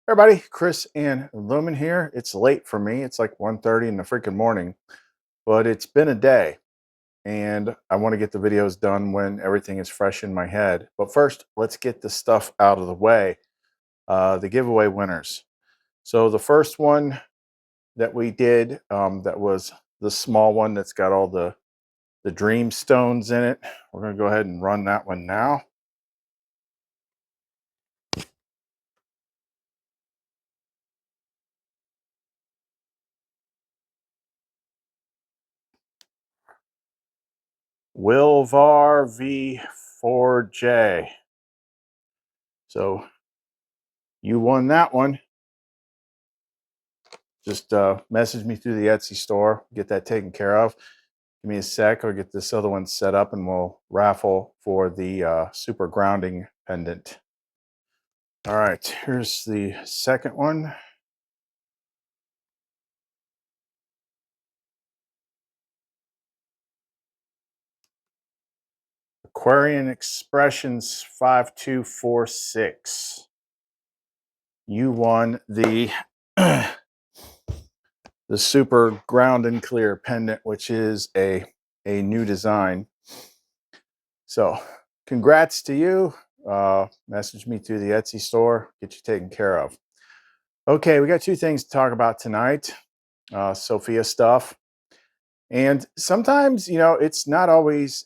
Everybody, Chris and Lumen here. It's late for me. It's like 1:30 in the freaking morning, but it's been a day and I want to get the videos done when everything is fresh in my head. But first, let's get the stuff out of the way. The giveaway winners. So the first one that we did, that was the small one that's got all the dream stones in it. We're going to go ahead and run that one now. Wilvar V4J. So you won that one. Just message me through the Etsy store, get that taken care of. Give me a sec, I'll get this other one set up and we'll raffle for the super grounding pendant. All right, here's the second one. Aquarian Expressions 5246. You won the the super ground and clear pendant, which is a new design. So congrats to you. Message me through the Etsy store, get you taken care of. Okay, we got two things to talk about tonight. Sophia stuff. And sometimes, it's not always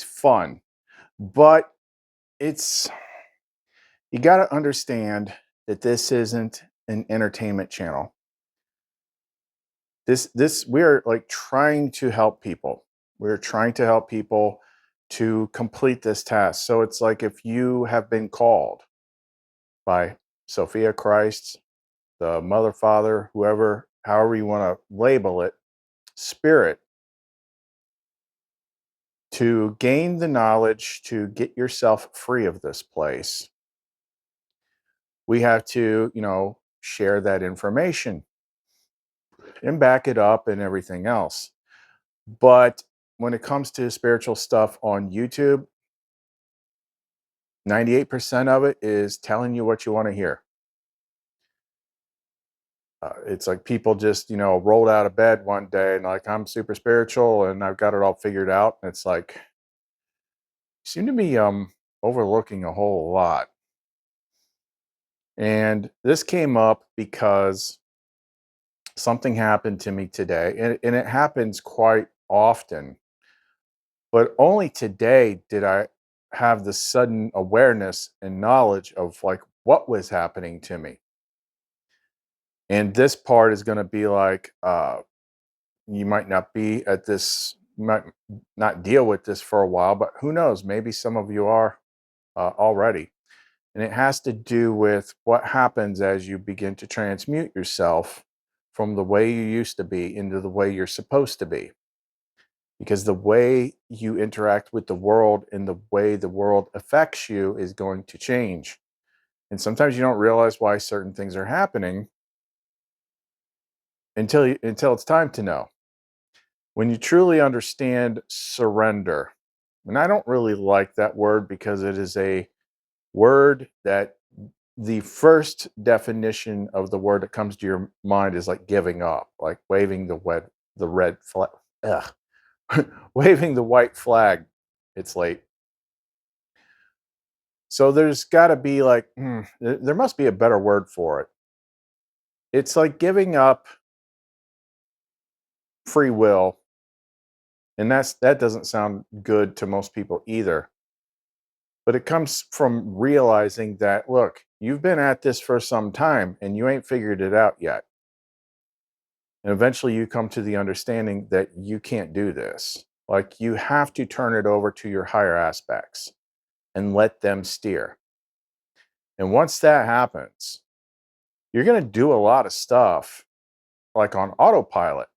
fun, but it's you got to understand that this isn't an entertainment channel. This we're like trying to help people. We're trying to help people to complete this task. So it's like if you have been called by Sophia Christ, the mother, father, whoever, however you want to label it, spirit, to gain the knowledge to get yourself free of this place, we have to, share that information and back it up and everything else. But when it comes to spiritual stuff on YouTube, 98% of it is telling you what you want to hear. It's like people just, rolled out of bed one day and like, I'm super spiritual and I've got it all figured out. And it's like, you seem to be overlooking a whole lot. And this came up because something happened to me today, and it happens quite often. But only today did I have the sudden awareness and knowledge of like what was happening to me. And this part is going to be like, you might not be at this, you might not deal with this for a while, but who knows? Maybe some of you are already. And it has to do with what happens as you begin to transmute yourself from the way you used to be into the way you're supposed to be. Because the way you interact with the world and the way the world affects you is going to change. And sometimes you don't realize why certain things are happening until it's time to know. When you truly understand surrender, and I don't really like that word because it is a word that the first definition of the word that comes to your mind is like giving up, like waving the red flag, waving the white flag. It's late. So there's got to be like, there must be a better word for it. It's like giving up free will, and that doesn't sound good to most people either. But it comes from realizing that, look, you've been at this for some time and you ain't figured it out yet. And eventually you come to the understanding that you can't do this. Like you have to turn it over to your higher aspects and let them steer. And once that happens, you're going to do a lot of stuff like on autopilot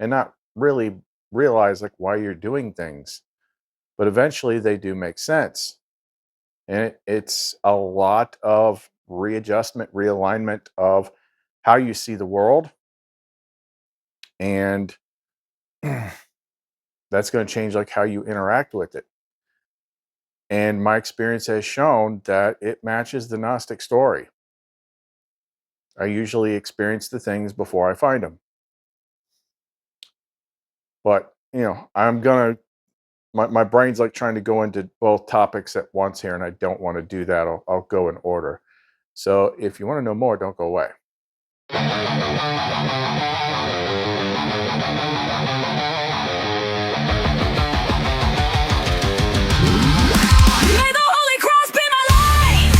and not really realize like why you're doing things. But eventually they do make sense. And it's a lot of readjustment, realignment of how you see the world. And that's going to change like how you interact with it. And my experience has shown that it matches the Gnostic story. I usually experience the things before I find them. But, my brain's like trying to go into both topics at once here, and I don't want to do that. I'll go in order. So if you want to know more, don't go away. May the Holy Cross be my light.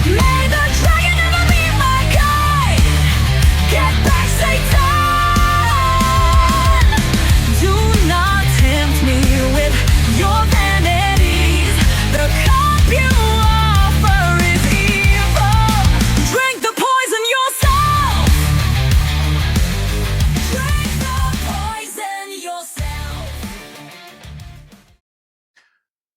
May the dragon never be my guide. Get back, Satan. Do not tempt me with your vanities. The cup you offer is evil. Drink the poison yourself. Drink the poison yourself.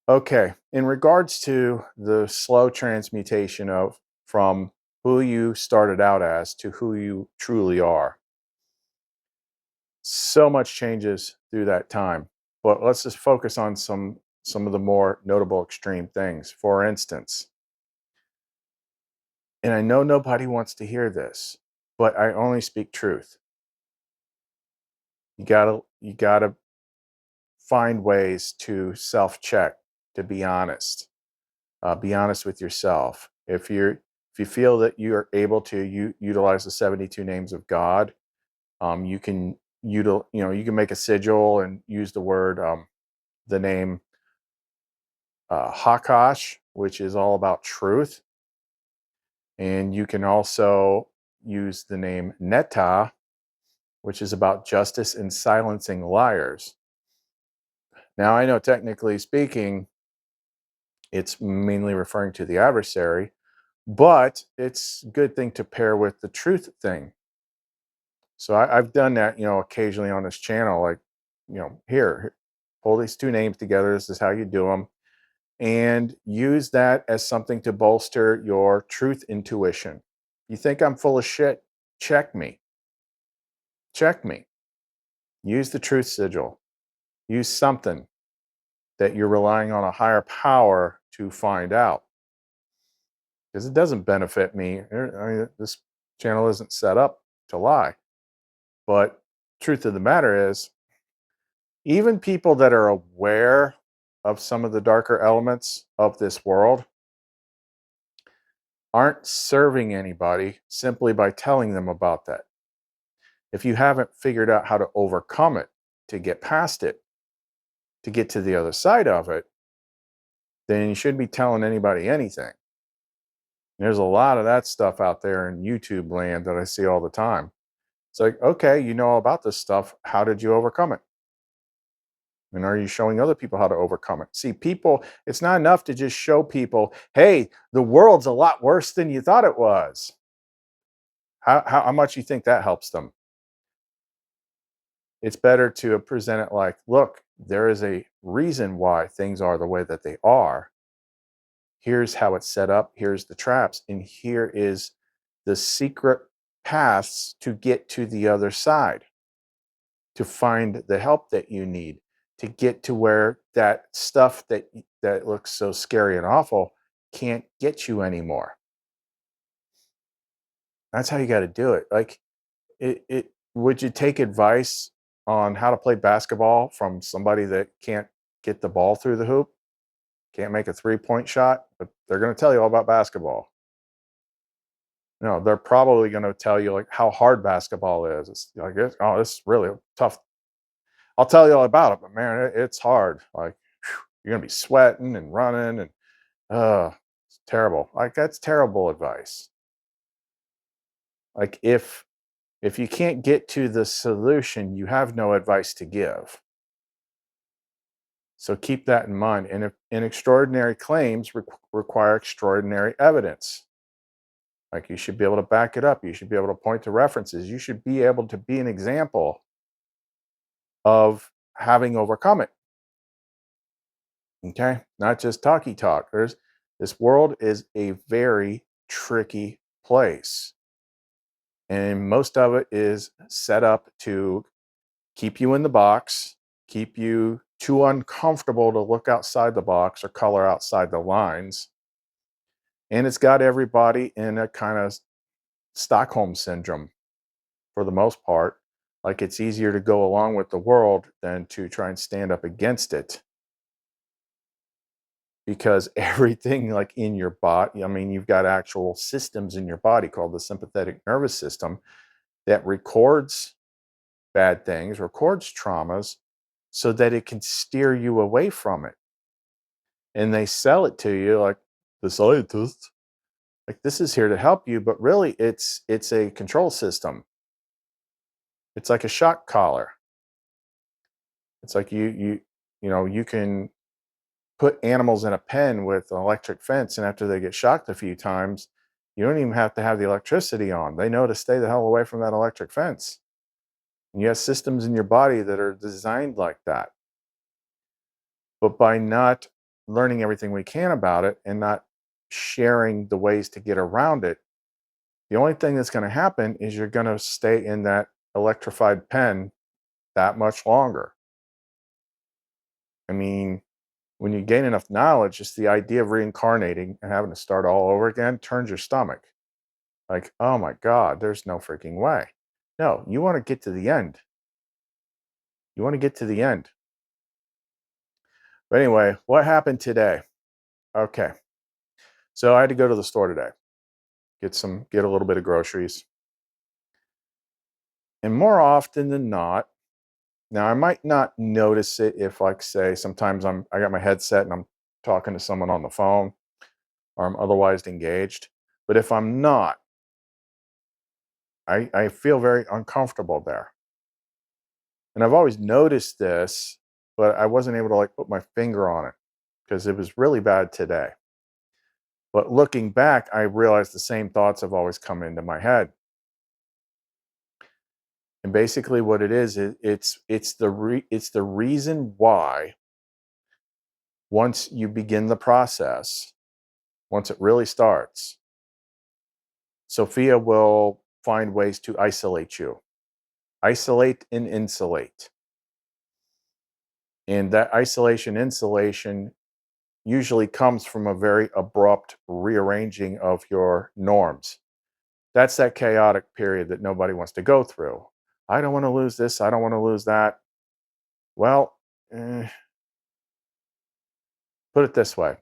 Okay, in regards to the slow transmutation of from who you started out as to who you truly are, so much changes through that time. But let's just focus on some of the more notable extreme things. For instance, and I know nobody wants to hear this, but I only speak truth. You gotta find ways to self-check, to be honest with yourself. If you feel that you are able to utilize the 72 names of God, you can you can make a sigil and use the name Hakash, which is all about truth, and you can also use the name Netta, which is about justice and silencing liars. Now, I know technically speaking, it's mainly referring to the adversary, but it's a good thing to pair with the truth thing. So I've done that, occasionally on this channel. Like, here, pull these two names together. This is how you do them, and use that as something to bolster your truth intuition. You think I'm full of shit? Check me. Check me. Use the truth sigil. Use something that you're relying on a higher power to find out, because it doesn't benefit me. This channel isn't set up to lie. But truth of the matter is, even people that are aware of some of the darker elements of this world aren't serving anybody simply by telling them about that. If you haven't figured out how to overcome it, to get past it, to get to the other side of it, then you shouldn't be telling anybody anything. There's a lot of that stuff out there in YouTube land that I see all the time. It's like, okay, you know about this stuff. How did you overcome it? And are you showing other people how to overcome it? See, people, it's not enough to just show people, hey, the world's a lot worse than you thought it was. How much you think that helps them? It's better to present it like, look, there is a reason why things are the way that they are. Here's how it's set up. Here's the traps. And here is the secret paths to get to the other side, to find the help that you need, to get to where that stuff that looks so scary and awful can't get you anymore. That's how you got to do it. Like, it would you take advice on how to play basketball from somebody that can't get the ball through the hoop, can't make a 3-point shot, but they're going to tell you all about basketball? No, they're probably going to tell you like how hard basketball is. It's like, oh, it's really tough. I'll tell you all about it, but man, it's hard. Like, you're gonna be sweating and running, and it's terrible. Like, that's terrible advice. Like, if you can't get to the solution, you have no advice to give. So keep that in mind. And extraordinary claims require extraordinary evidence. Like, you should be able to back it up. You should be able to point to references. You should be able to be an example of having overcome it. Okay, not just talky talk. This world is a very tricky place, and most of it is set up to keep you in the box, keep you too uncomfortable to look outside the box or color outside the lines, And it's got everybody in a kind of Stockholm syndrome for the most part. Like it's easier to go along with the world than to try and stand up against it, because everything like in your body, I mean, you've got actual systems in your body called the sympathetic nervous system that records bad things, records traumas so that it can steer you away from it. And they sell it to you like the scientists, like this is here to help you, but really it's a control system. It's like a shock collar. It's like you can put animals in a pen with an electric fence, and after they get shocked a few times, you don't even have to have the electricity on. They know to stay the hell away from that electric fence. And you have systems in your body that are designed like that. But by not learning everything we can about it and not sharing the ways to get around it, the only thing that's going to happen is you're going to stay in that electrified pen that much longer. I mean, when you gain enough knowledge, just the idea of reincarnating and having to start all over again turns your stomach. Like, oh my God, there's no freaking way. No, you want to get to the end. You want to get to the end. But anyway, what happened today? Okay. So I had to go to the store today, get a little bit of groceries. And more often than not, now I might not notice it if, like, say, sometimes I got my headset and I'm talking to someone on the phone or I'm otherwise engaged. But if I'm not, I feel very uncomfortable there. And I've always noticed this, but I wasn't able to like put my finger on it because it was really bad today. But looking back, I realized the same thoughts have always come into my head. And basically what it is, it's the reason why once you begin the process, once it really starts, Sophia will find ways to isolate you. Isolate and insulate. And that isolation, insulation usually comes from a very abrupt rearranging of your norms. That's that chaotic period that nobody wants to go through. I don't want to lose this. I don't want to lose that. Well, eh, put it this way.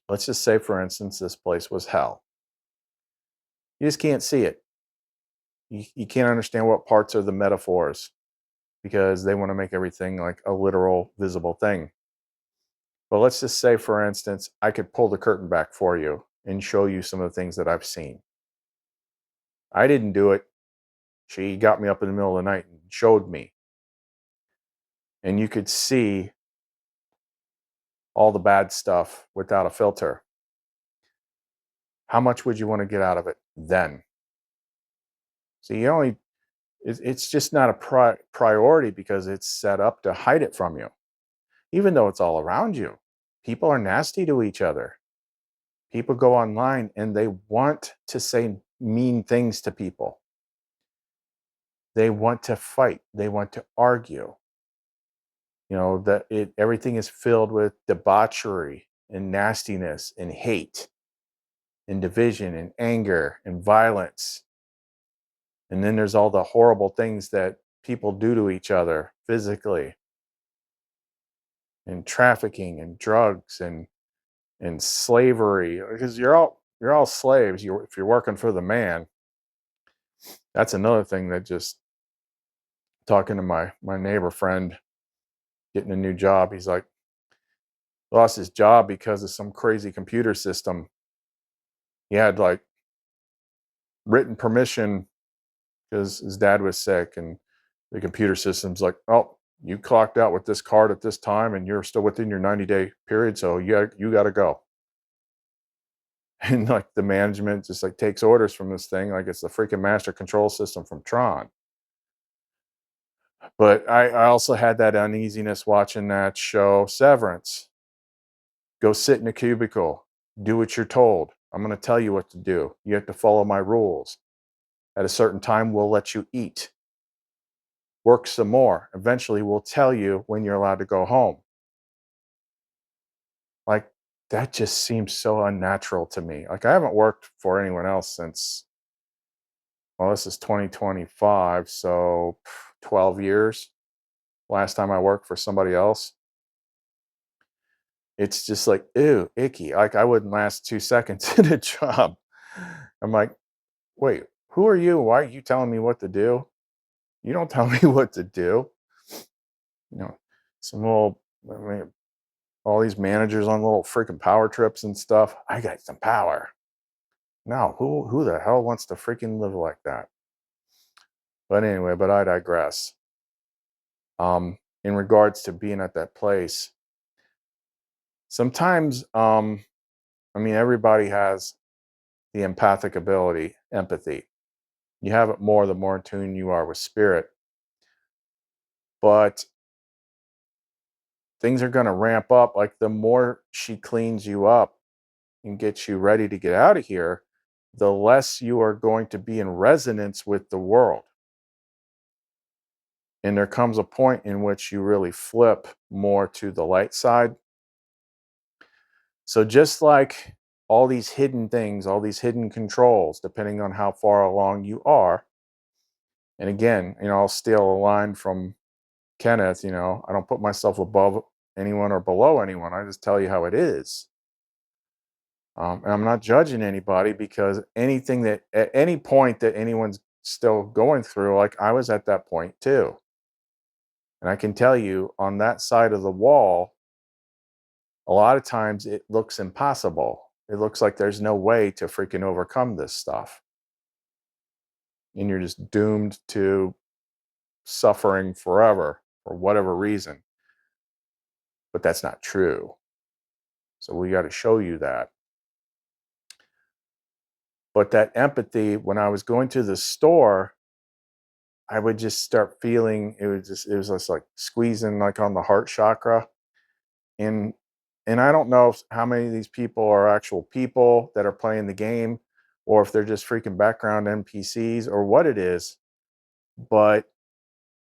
Let's just say, for instance, this place was hell. You just can't see it. You can't understand what parts are the metaphors because they want to make everything like a literal, visible thing. But let's just say, for instance, I could pull the curtain back for you and show you some of the things that I've seen. I didn't do it. She got me up in the middle of the night and showed me. And you could see all the bad stuff without a filter. How much would you want to get out of it then? See, it's just not a priority because it's set up to hide it from you, even though it's all around you. People are nasty to each other. People go online and they want to say mean things to people. They want to fight. They want to argue. You know, that everything is filled with debauchery and nastiness and hate and division and anger and violence. And then there's all the horrible things that people do to each other physically, and trafficking and drugs and slavery, because you're all slaves. If you're working for the man. That's another thing that just talking to my neighbor friend getting a new job. He's like lost his job because of some crazy computer system. He had like written permission because his dad was sick, and the computer system's like, oh, you clocked out with this card at this time and you're still within your 90-day period, so you got to go. And like the management just like takes orders from this thing like it's the freaking master control system from Tron. But I also had that uneasiness watching that show Severance. Go sit in a cubicle, do what you're told. I'm going to tell you what to do. You have to follow my rules. At a certain time, we'll let you eat. Work some more. Eventually, we'll tell you when you're allowed to go home. Like, that just seems so unnatural to me. Like, I haven't worked for anyone else since, well, this is 2025, so 12 years. Last time I worked for somebody else. It's just like, ew, icky. Like, I wouldn't last 2 seconds in a job. I'm like, "Wait, who are you? Why are you telling me what to do? You don't tell me what to do." You know, some little, I mean, all these managers on little freaking power trips and stuff. I got some power. No, who the hell wants to freaking live like that? But anyway, but I digress. In regards to being at that place, sometimes, I mean, everybody has the empathic ability, empathy. You have it more the more in tune you are with spirit. But things are going to ramp up. Like, the more she cleans you up and gets you ready to get out of here, the less you are going to be in resonance with the world. And there comes a point in which you really flip more to the light side. So, just like all these hidden things, all these hidden controls, depending on how far along you are. And again, I'll steal a line from Kenneth, I don't put myself above anyone or below anyone. I just tell you how it is. And I'm not judging anybody, because anything that at any point that anyone's still going through, like, I was at that point too. And I can tell you, on that side of the wall, a lot of times it looks impossible. It looks like there's no way to freaking overcome this stuff. And you're just doomed to suffering forever for whatever reason. But that's not true. So we got to show you that. But that empathy, when I was going to the store, I would just start feeling it was just like squeezing, like, on the heart chakra. And I don't know how many of these people are actual people that are playing the game, or if they're just freaking background NPCs, or what it is. But,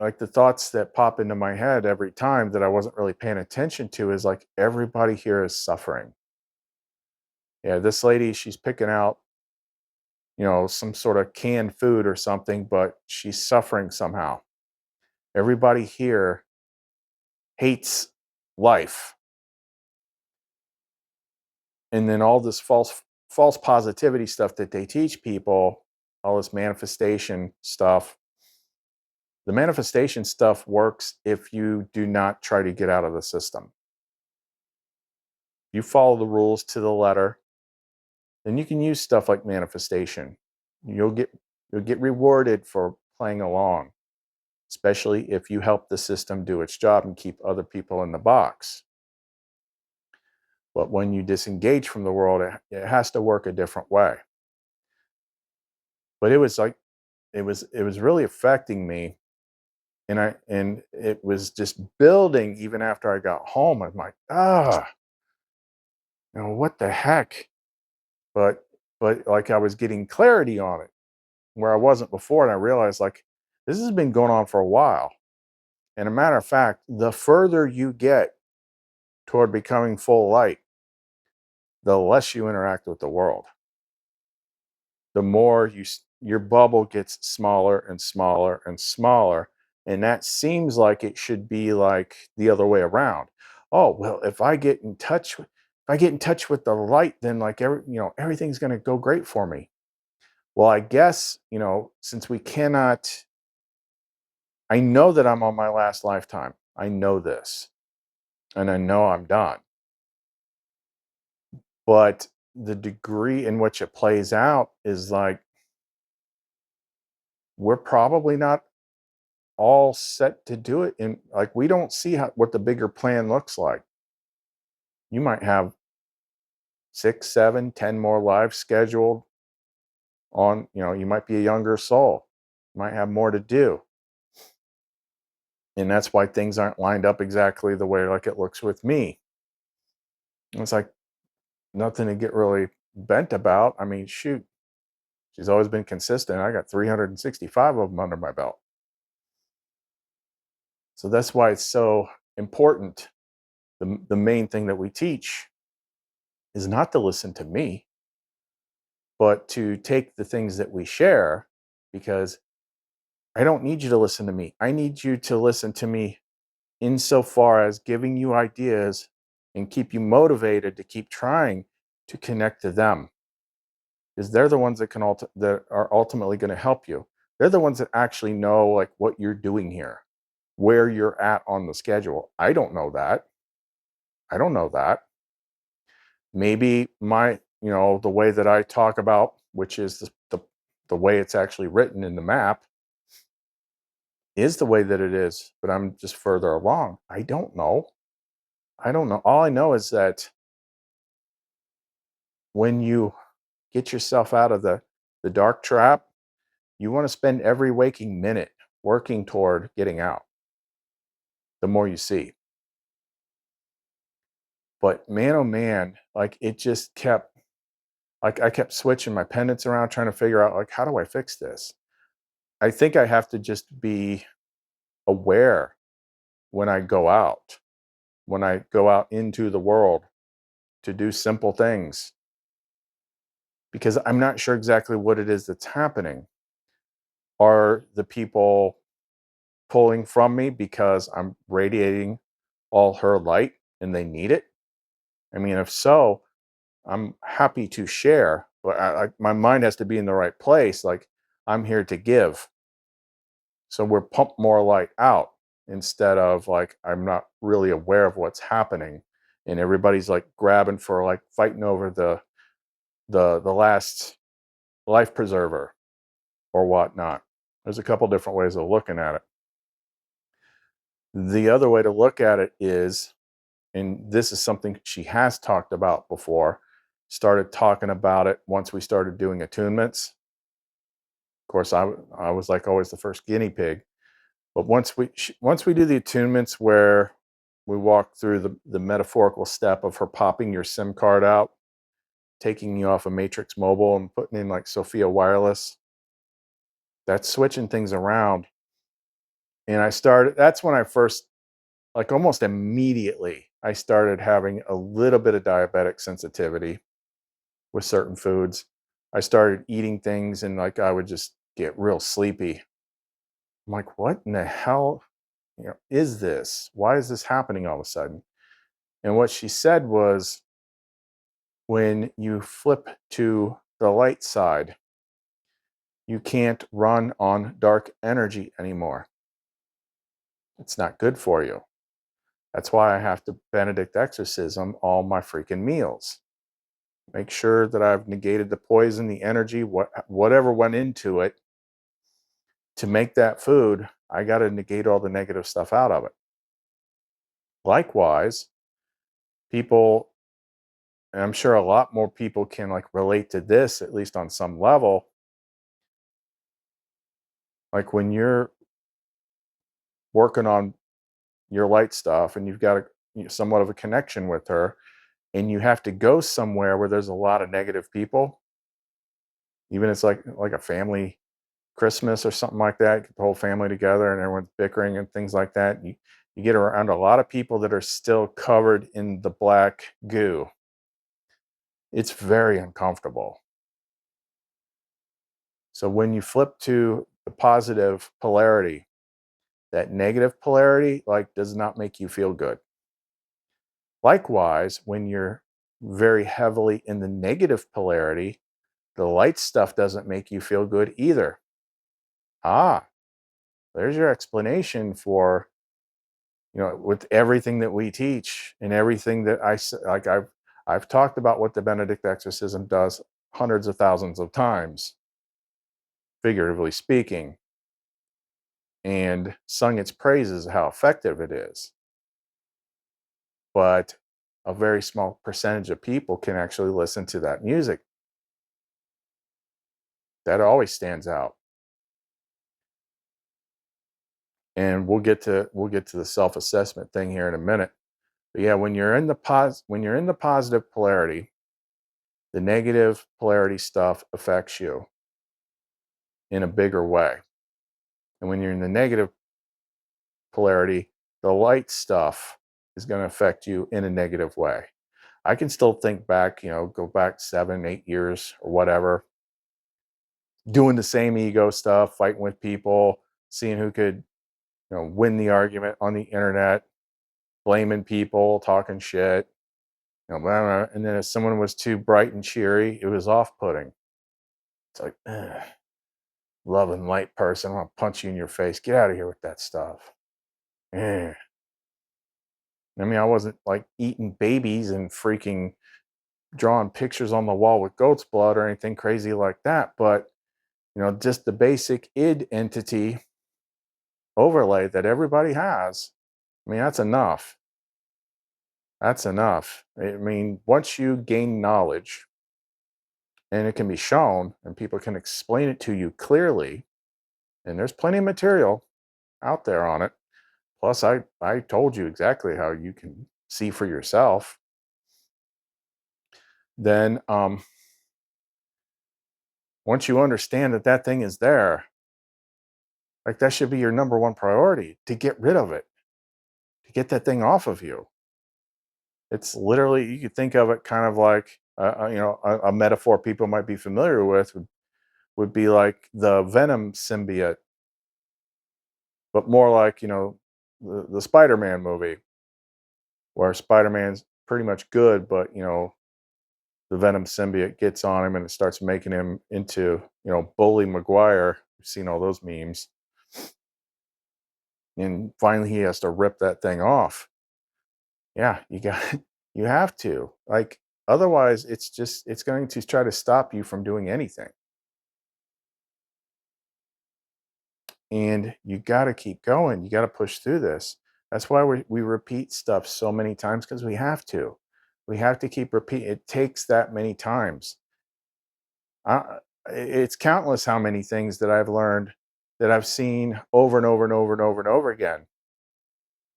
like, the thoughts that pop into my head every time that I wasn't really paying attention to is like, everybody here is suffering. Yeah, this lady, she's picking out, some sort of canned food or something, but she's suffering somehow. Everybody here hates life. And then all this false positivity stuff that they teach people, all this manifestation stuff. The manifestation stuff works if you do not try to get out of the system. You follow the rules to the letter, then you can use stuff like manifestation. You'll get you'll get rewarded for playing along, especially if you help the system do its job and keep other people in the box. But when you disengage from the world, it has to work a different way. But it was like, it was really affecting me, and it was just building even after I got home. I'm like, what the heck? But like, I was getting clarity on it where I wasn't before, and I realized, like, this has been going on for a while. And a matter of fact, the further you get toward becoming full light, the less you interact with the world. The more your bubble gets smaller and smaller and smaller. And that seems like it should be like the other way around. Oh, well, if I get in touch with the light, then, like, everything's going to go great for me. Well, I guess, since we cannot, I know that I'm on my last lifetime. I know this, and I know I'm done. But the degree in which it plays out is like, we're probably not all set to do it. And, like, we don't see what the bigger plan looks like. You might have 6, 7, 10 more lives scheduled on, you might be a younger soul, you might have more to do. And that's why things aren't lined up exactly the way like it looks with me. It's like nothing to get really bent about. I mean, shoot, she's always been consistent. I got 365 of them under my belt. So that's why it's so important. The main thing that we teach is not to listen to me, but to take the things that we share, because I don't need you to listen to me. I need you to listen to me insofar as giving you ideas and keep you motivated to keep trying to connect to them, because they're the ones that that are ultimately going to help you. They're the ones that actually know like what you're doing here, where you're at on the schedule. I don't know that. I don't know that. Maybe the way that I talk about, which is the way it's actually written in the map, is the way that it is, but I'm just further along. I don't know. I don't know. All I know is that when you get yourself out of the dark trap, you want to spend every waking minute working toward getting out. The more you see. But man, oh man, like it just kept, like I kept switching my pendants around, trying to figure out like, how do I fix this? I think I have to just be aware when when I go out into the world to do simple things, because I'm not sure exactly what it is that's happening. Are the people pulling from me because I'm radiating all her light and they need it? I mean, if so, I'm happy to share, but my mind has to be in the right place. Like I'm here to give. So we're pump more light out instead of like I'm not really aware of what's happening, and everybody's like grabbing for like fighting over the last life preserver or whatnot. There's a couple different ways of looking at it. The other way to look at it is, and this is something she has talked about before, started talking about it once we started doing attunements. Of course, I was like always the first guinea pig. But once we do the attunements where we walk through the metaphorical step of her popping your SIM card out, taking you off of Matrix Mobile and putting in like Sophia Wireless, that's switching things around. And that's when I first, like almost immediately, I started having a little bit of diabetic sensitivity with certain foods. I started eating things and like I would just get real sleepy. I'm like, what in the hell, is this? Why is this happening all of a sudden? And what she said was, when you flip to the light side, you can't run on dark energy anymore. It's not good for you. That's why I have to Benedict exorcism all my freaking meals. Make sure that I've negated the poison, the energy, whatever went into it to make that food. I got to negate all the negative stuff out of it. Likewise, people, and I'm sure a lot more people can like relate to this, at least on some level. Like when you're working on your light stuff and you've got somewhat of a connection with her, and you have to go somewhere where there's a lot of negative people, even it's like a family Christmas or something like that, get the whole family together and everyone's bickering and things like that. You get around a lot of people that are still covered in the black goo. It's very uncomfortable. So when you flip to the positive polarity, that negative polarity like does not make you feel good. Likewise, when you're very heavily in the negative polarity, the light stuff doesn't make you feel good either. Ah, there's your explanation for, with everything that we teach and everything that I've talked about what the Benedict exorcism does hundreds of thousands of times, figuratively speaking, and sung its praises, how effective it is. But a very small percentage of people can actually listen to that music. That always stands out. And we'll get to the self-assessment thing here in a minute. But yeah, when you're in the positive polarity, the negative polarity stuff affects you in a bigger way. And when you're in the negative polarity, the light stuff is going to affect you in a negative way. I can still think back, go back 7, 8 years or whatever, doing the same ego stuff, fighting with people, seeing who could, win the argument on the internet, blaming people, talking shit, blah, blah, and then if someone was too bright and cheery, it was off-putting. It's like, ugh, love and light person, I want to punch you in your face. Get out of here with that stuff. Eh. I mean, I wasn't like eating babies and freaking drawing pictures on the wall with goat's blood or anything crazy like that, but just the basic id entity overlay that everybody has. I mean, that's enough. That's enough. I mean, once you gain knowledge and it can be shown and people can explain it to you clearly, and there's plenty of material out there on it. Plus, I told you exactly how you can see for yourself. Then, once you understand that that thing is there, like that should be your number one priority to get rid of it, to get that thing off of you. It's literally, you could think of it kind of like, a metaphor people might be familiar with would be like the Venom symbiote, but more like, the Spider-Man movie where Spider-Man's pretty much good, but, the Venom symbiote gets on him and it starts making him into, Bully Maguire. You've seen all those memes. And finally he has to rip that thing off. Yeah, you got you have to. Like otherwise it's going to try to stop you from doing anything. And you got to keep going. You got to push through this. That's why we repeat stuff so many times because we have to. We have to keep repeating. It takes that many times. It's countless how many things that I've learned that I've seen over and over and over and over and over again.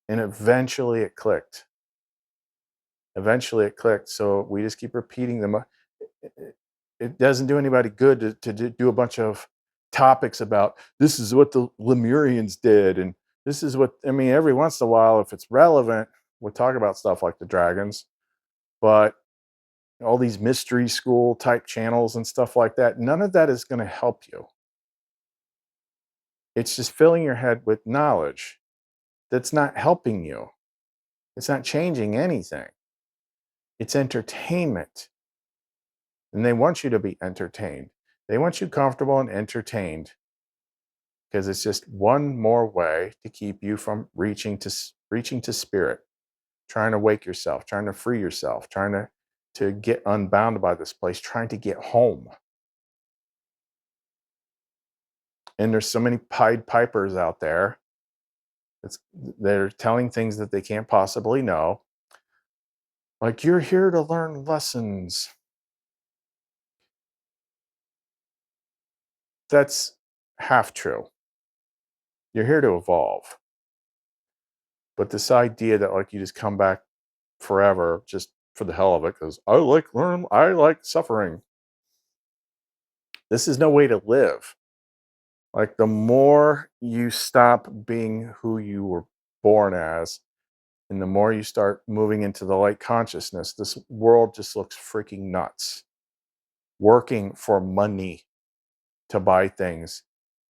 And eventually it clicked. Eventually it clicked. So we just keep repeating them. It doesn't do anybody good to do a bunch of topics about this is what the Lemurians did. And this is what, I mean, every once in a while, if it's relevant, we'll talk about stuff like the dragons. But all these mystery school type channels and stuff like that, none of that is going to help you. It's just filling your head with knowledge that's not helping you. It's not changing anything. It's entertainment. And they want you to be entertained. They want you comfortable and entertained because it's just one more way to keep you from reaching to spirit, trying to wake yourself, trying to free yourself, trying to get unbound by this place, trying to get home. And there's so many Pied Pipers out there. They're telling things that they can't possibly know. Like, you're here to learn lessons. That's half true. You're here to evolve. But this idea that like you just come back forever just for the hell of it, because I like suffering. This is no way to live. Like the more you stop being who you were born as, and the more you start moving into the light consciousness, this world just looks freaking nuts. Working for money to buy things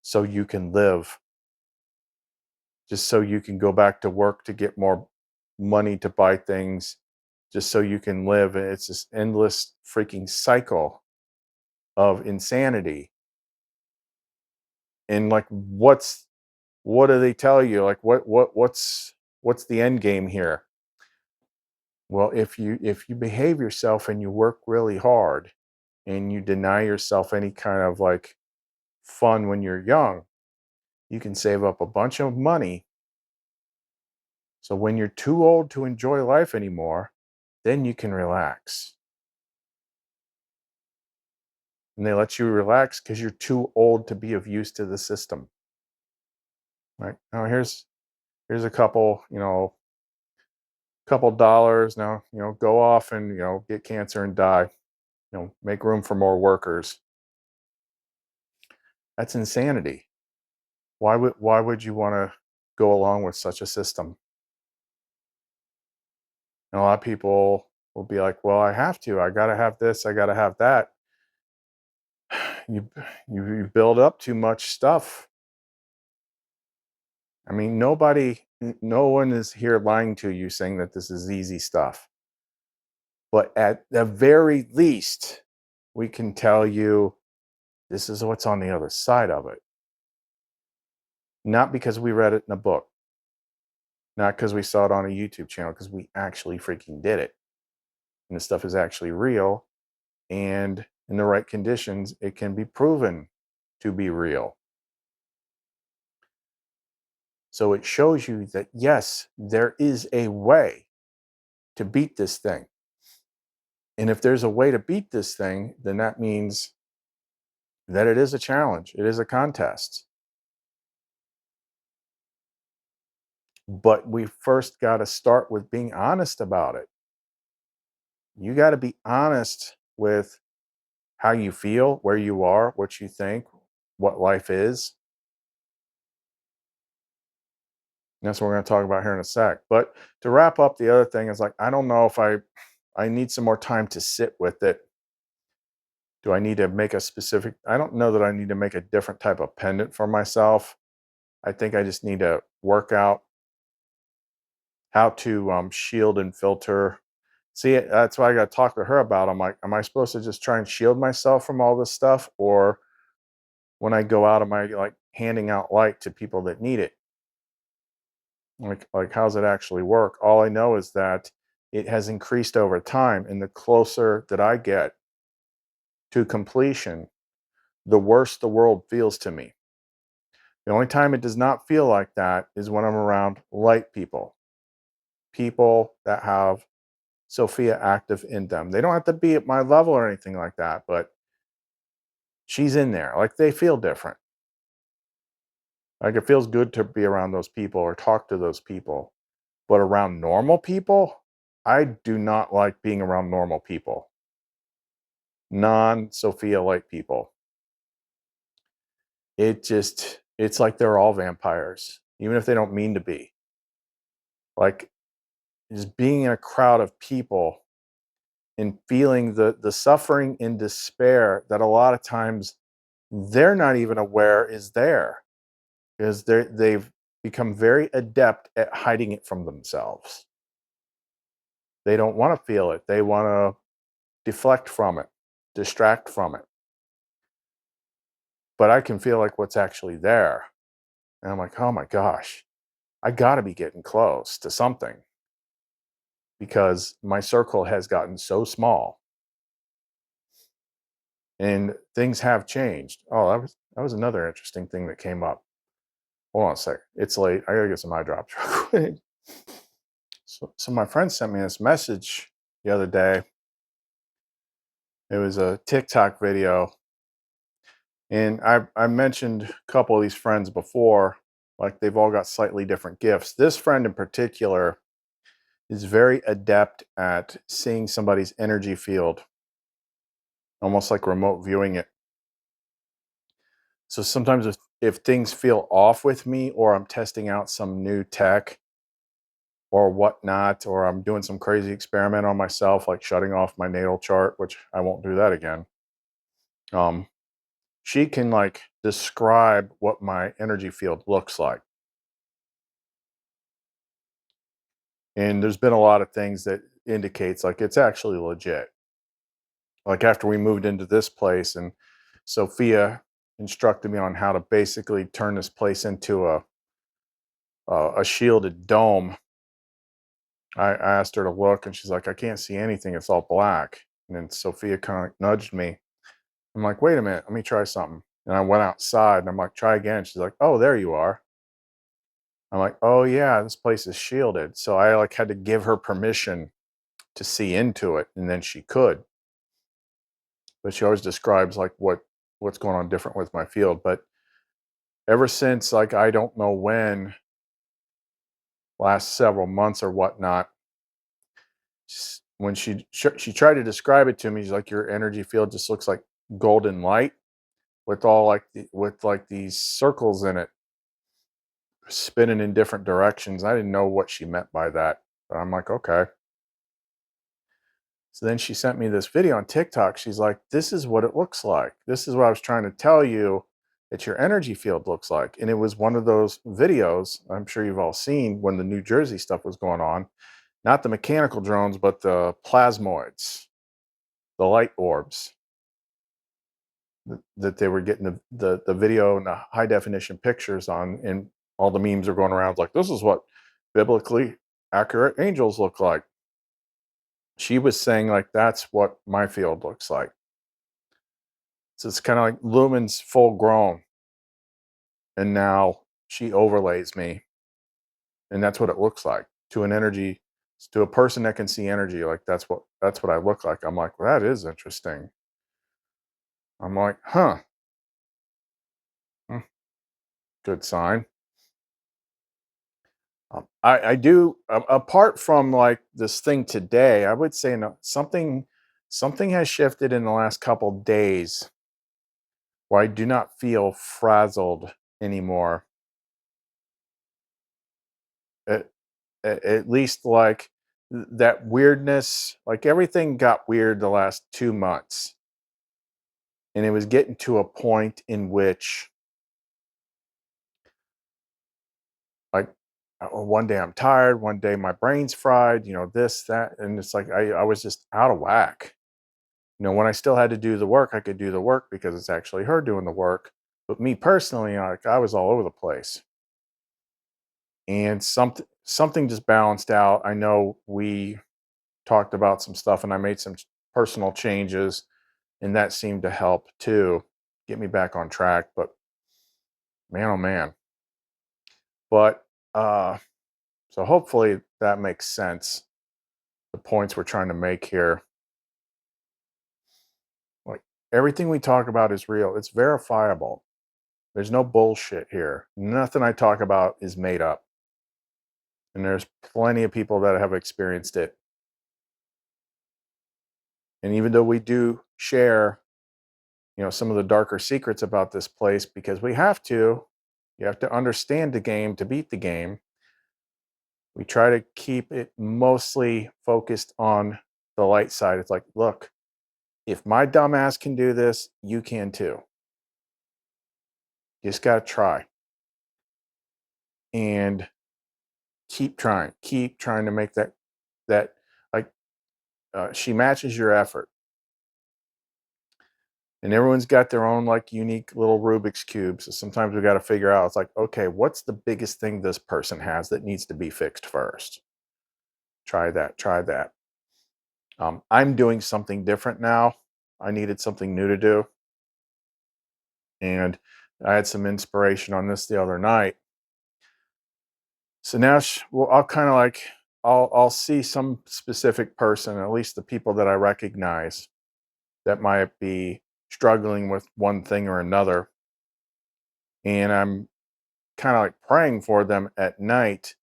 so you can live, just so you can go back to work to get more money to buy things, just so you can live. And it's this endless freaking cycle of insanity. And like, what do they tell you? Like, what's the end game here? Well, if you behave yourself and you work really hard and you deny yourself any kind of like fun when you're young, you can save up a bunch of money. So when you're too old to enjoy life anymore, then you can relax. And they let you relax because you're too old to be of use to the system. Right now, here's a couple dollars. Now, go off and get cancer and die. Make room for more workers. That's insanity. Why would you want to go along with such a system? And a lot of people will be like, well, I have to. I got to have this. I got to have that. You, you build up too much stuff. I mean, no one is here lying to you saying that this is easy stuff. But at the very least, we can tell you this is what's on the other side of it. Not because we read it in a book, not because we saw it on a YouTube channel, because we actually freaking did it. And this stuff is actually real. And in the right conditions, it can be proven to be real. So it shows you that, yes, there is a way to beat this thing. And if there's a way to beat this thing, then that means that it is a challenge, it is a contest. But we first got to start with being honest about it. You got to be honest with how you feel, where you are, what you think, what life is. And that's what we're going to talk about here in a sec. But to wrap up, the other thing is like, I don't know if I need some more time to sit with it. Do I need to make a specific, I don't know that I need to make a different type of pendant for myself. I think I just need to work out how to shield and filter. See, that's why I got to talk to her about. I'm like, am I supposed to just try and shield myself from all this stuff? Or when I go out, am I like handing out light to people that need it? Like how's it actually work? All I know is that it has increased over time. And the closer that I get to completion, the worse the world feels to me. The only time it does not feel like that is when I'm around light people, people that have Sophia active in them. They don't have to be at my level or anything like that, but she's in there. Like they feel different. Like it feels good to be around those people or talk to those people. But around normal people, I do not like being around normal people, non Sophia light people. It's like they're all vampires, even if they don't mean to be. Like just being in a crowd of people and feeling the suffering and despair that a lot of times they're not even aware is there, because they've become very adept at hiding it from themselves. They don't want to feel it. They want to deflect from it, distract from it. But I can feel like what's actually there. And I'm like, oh my gosh, I got to be getting close to something because my circle has gotten so small and things have changed. Oh, that was another interesting thing that came up. Hold on a sec. It's late. I gotta get some eye drops real quick. So my friend sent me this message the other day. It was a TikTok video, and I mentioned a couple of these friends before. Like they've all got slightly different gifts. This friend in particular is very adept at seeing somebody's energy field, almost like remote viewing it. So sometimes if things feel off with me, or I'm testing out some new tech or whatnot, or I'm doing some crazy experiment on myself, like shutting off my natal chart, which I won't do that again. Um, she can like describe what my energy field looks like. And there's been a lot of things that indicates like it's actually legit. Like after we moved into this place and Sophia instructed me on how to basically turn this place into a shielded dome. I asked her to look and she's like, I can't see anything. It's all black. And then Sophia kind of nudged me. I'm like, wait a minute, let me try something. And I went outside and I'm like, try again. She's like, oh, there you are. I'm like, oh yeah, this place is shielded. So I like had to give her permission to see into it, and then she could. But she always describes like what's going on different with my field. But ever since like I don't know when, last several months or whatnot, when she tried to describe it to me, she's like, your energy field just looks like golden light with all like with like these circles in it spinning in different directions. I didn't know what she meant by that, but I'm like, okay. So then she sent me this video on TikTok. She's like, this is what it looks like. This is what I was trying to tell you that your energy field looks like. And it was one of those videos I'm sure you've all seen when the New Jersey stuff was going on. Not the mechanical drones, but the plasmoids, the light orbs that they were getting the video and the high definition pictures on. And all the memes are going around like, this is what biblically accurate angels look like. She was saying like, that's what my field looks like. So it's kind of like Lumen's full grown. And now she overlays me. And that's what it looks like to an energy, to a person that can see energy. Like that's what I look like. I'm like, well, that is interesting. I'm like, huh, hmm, good sign. I do apart from like this thing today, I would say no, something has shifted in the last couple days where I do not feel frazzled anymore. At, at least like that weirdness, like everything got weird the last 2 months, and it was getting to a point in which like one day I'm tired, one day my brain's fried, this, that, and it's like I was just out of whack. When I still had to do the work, I could do the work because it's actually her doing the work. But me personally, like I was all over the place. And something just balanced out. I know we talked about some stuff and I made some personal changes and that seemed to help too, get me back on track. But man, oh man. But so hopefully that makes sense. The points we're trying to make here. Like everything we talk about is real. It's verifiable. There's no bullshit here. Nothing I talk about is made up. And there's plenty of people that have experienced it. And even though we do share, some of the darker secrets about this place because you have to understand the game to beat the game. We try to keep it mostly focused on the light side. It's like, look, if my dumbass can do this, you can too. You just got to try and keep trying to make that like she matches your effort. And everyone's got their own like unique little Rubik's cube. So sometimes we got to figure out, it's like, okay, what's the biggest thing this person has that needs to be fixed first? Try that, try that. I'm doing something different now. I needed something new to do. And I had some inspiration on this the other night. So now, well, I'll kind of like, I'll see some specific person, at least the people that I recognize that might be struggling with one thing or another. And I'm kind of like praying for them at night,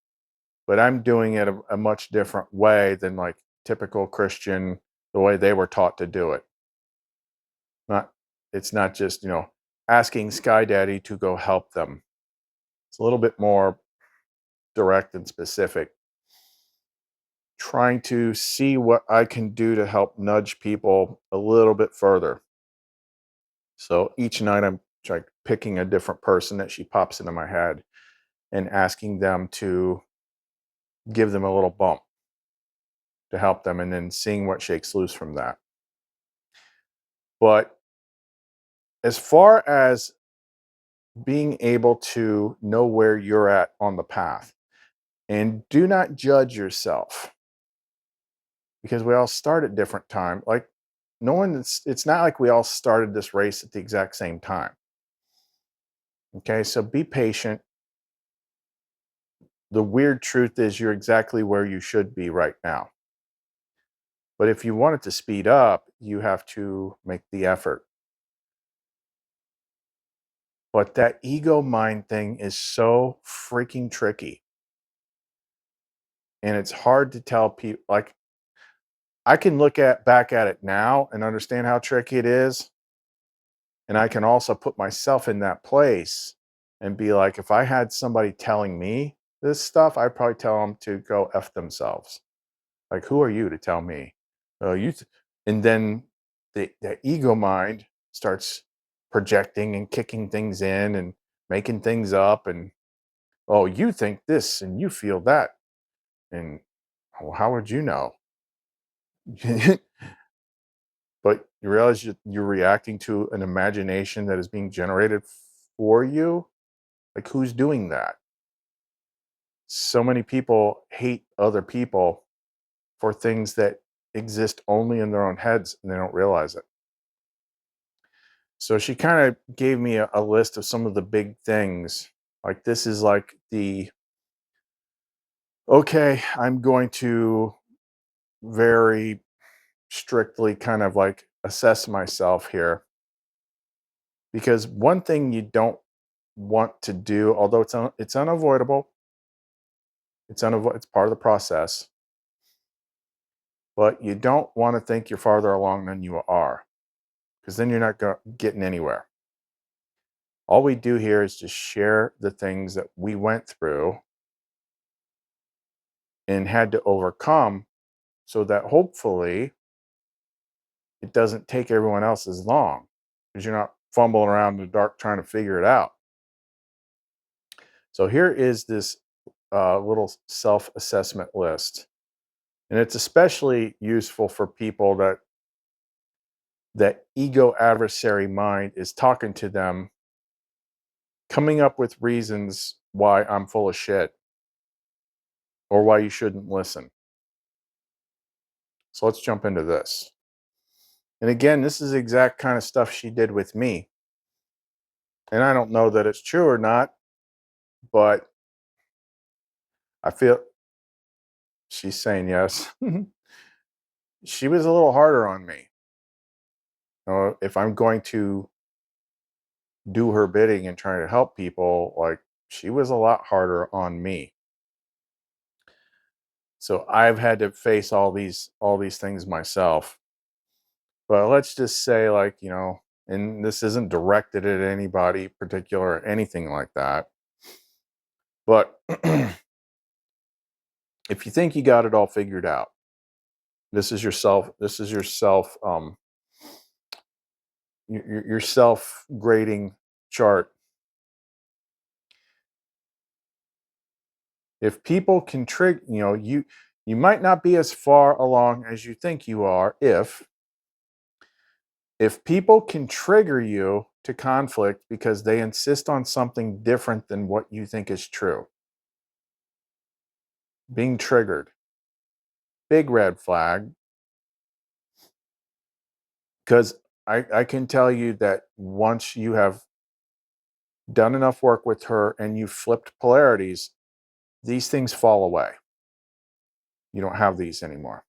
but I'm doing it a much different way than like typical Christian, the way they were taught to do it. Not, it's not just, asking Sky Daddy to go help them. It's a little bit more direct and specific. Trying to see what I can do to help nudge people a little bit further. So each night I'm like picking a different person that she pops into my head and asking them to give them a little bump to help them and then seeing what shakes loose from that. But as far as being able to know where you're at on the path, and do not judge yourself because we all start at different time. Like no one, it's not like we all started this race at the exact same time. Okay, so be patient. The weird truth is you're exactly where you should be right now. But if you want it to speed up, you have to make the effort. But that ego mind thing is so freaking tricky. And it's hard to tell people, like I can look at back at it now and understand how tricky it is. And I can also put myself in that place and be like, if I had somebody telling me this stuff, I'd probably tell them to go F themselves. Like, who are you to tell me? Oh, and then the ego mind starts projecting and kicking things in and making things up. And oh, you think this and you feel that. And oh, how would you know? But you realize you're reacting to an imagination that is being generated for you. Like, who's doing that? So many people hate other people for things that exist only in their own heads and they don't realize it. So she kind of gave me a list of some of the big things. Like, this is like okay, I'm going to very strictly kind of like assess myself here, because one thing you don't want to do, although it's unavoidable, it's part of the process, but you don't want to think you're farther along than you are, because then you're not getting anywhere. All we do here is just share the things that we went through and had to overcome, so that hopefully it doesn't take everyone else as long, because you're not fumbling around in the dark trying to figure it out. So here is this little self-assessment list, and it's especially useful for people that ego adversary mind is talking to them, coming up with reasons why I'm full of shit or why you shouldn't listen. So let's jump into this. And again, this is the exact kind of stuff she did with me. And I don't know that it's true or not, but I feel she's saying yes. She was a little harder on me. If I'm going to do her bidding and try to help people, like, she was a lot harder on me. So I've had to face all these things myself. But let's just say, like, and this isn't directed at anybody particular or anything like that. But if you think you got it all figured out, this is yourself your self grading chart. If people can trigger, you might not be as far along as you think you are if people can trigger you to conflict because they insist on something different than what you think is true. Being triggered, big red flag. Because I can tell you that once you have done enough work with her and you flipped polarities, these things fall away. You don't have these anymore.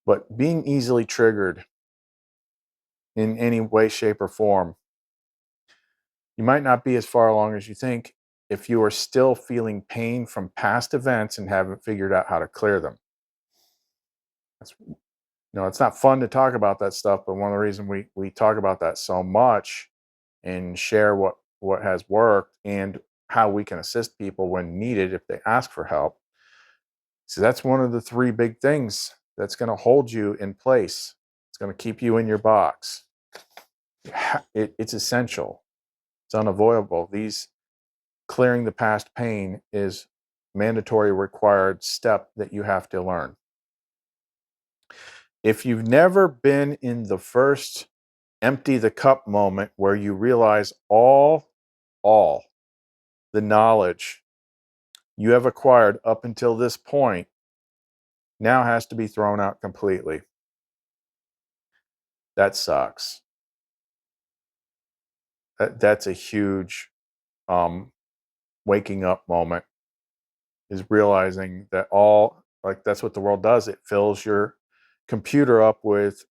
But being easily triggered in any way, shape, or form, you might not be as far along as you think if you are still feeling pain from past events and haven't figured out how to clear them. That's, it's not fun to talk about that stuff, but one of the reasons we talk about that so much and share what has worked and how we can assist people when needed if they ask for help. So that's one of the three big things that's going to hold you in place. It's going to keep you in your box. It's essential. It's unavoidable. These clearing the past pain is mandatory required step that you have to learn. If you've never been in the first empty the cup moment where you realize all the knowledge you have acquired up until this point now has to be thrown out completely, that sucks. That's a huge waking up moment, is realizing that that's what the world does. It fills your computer up with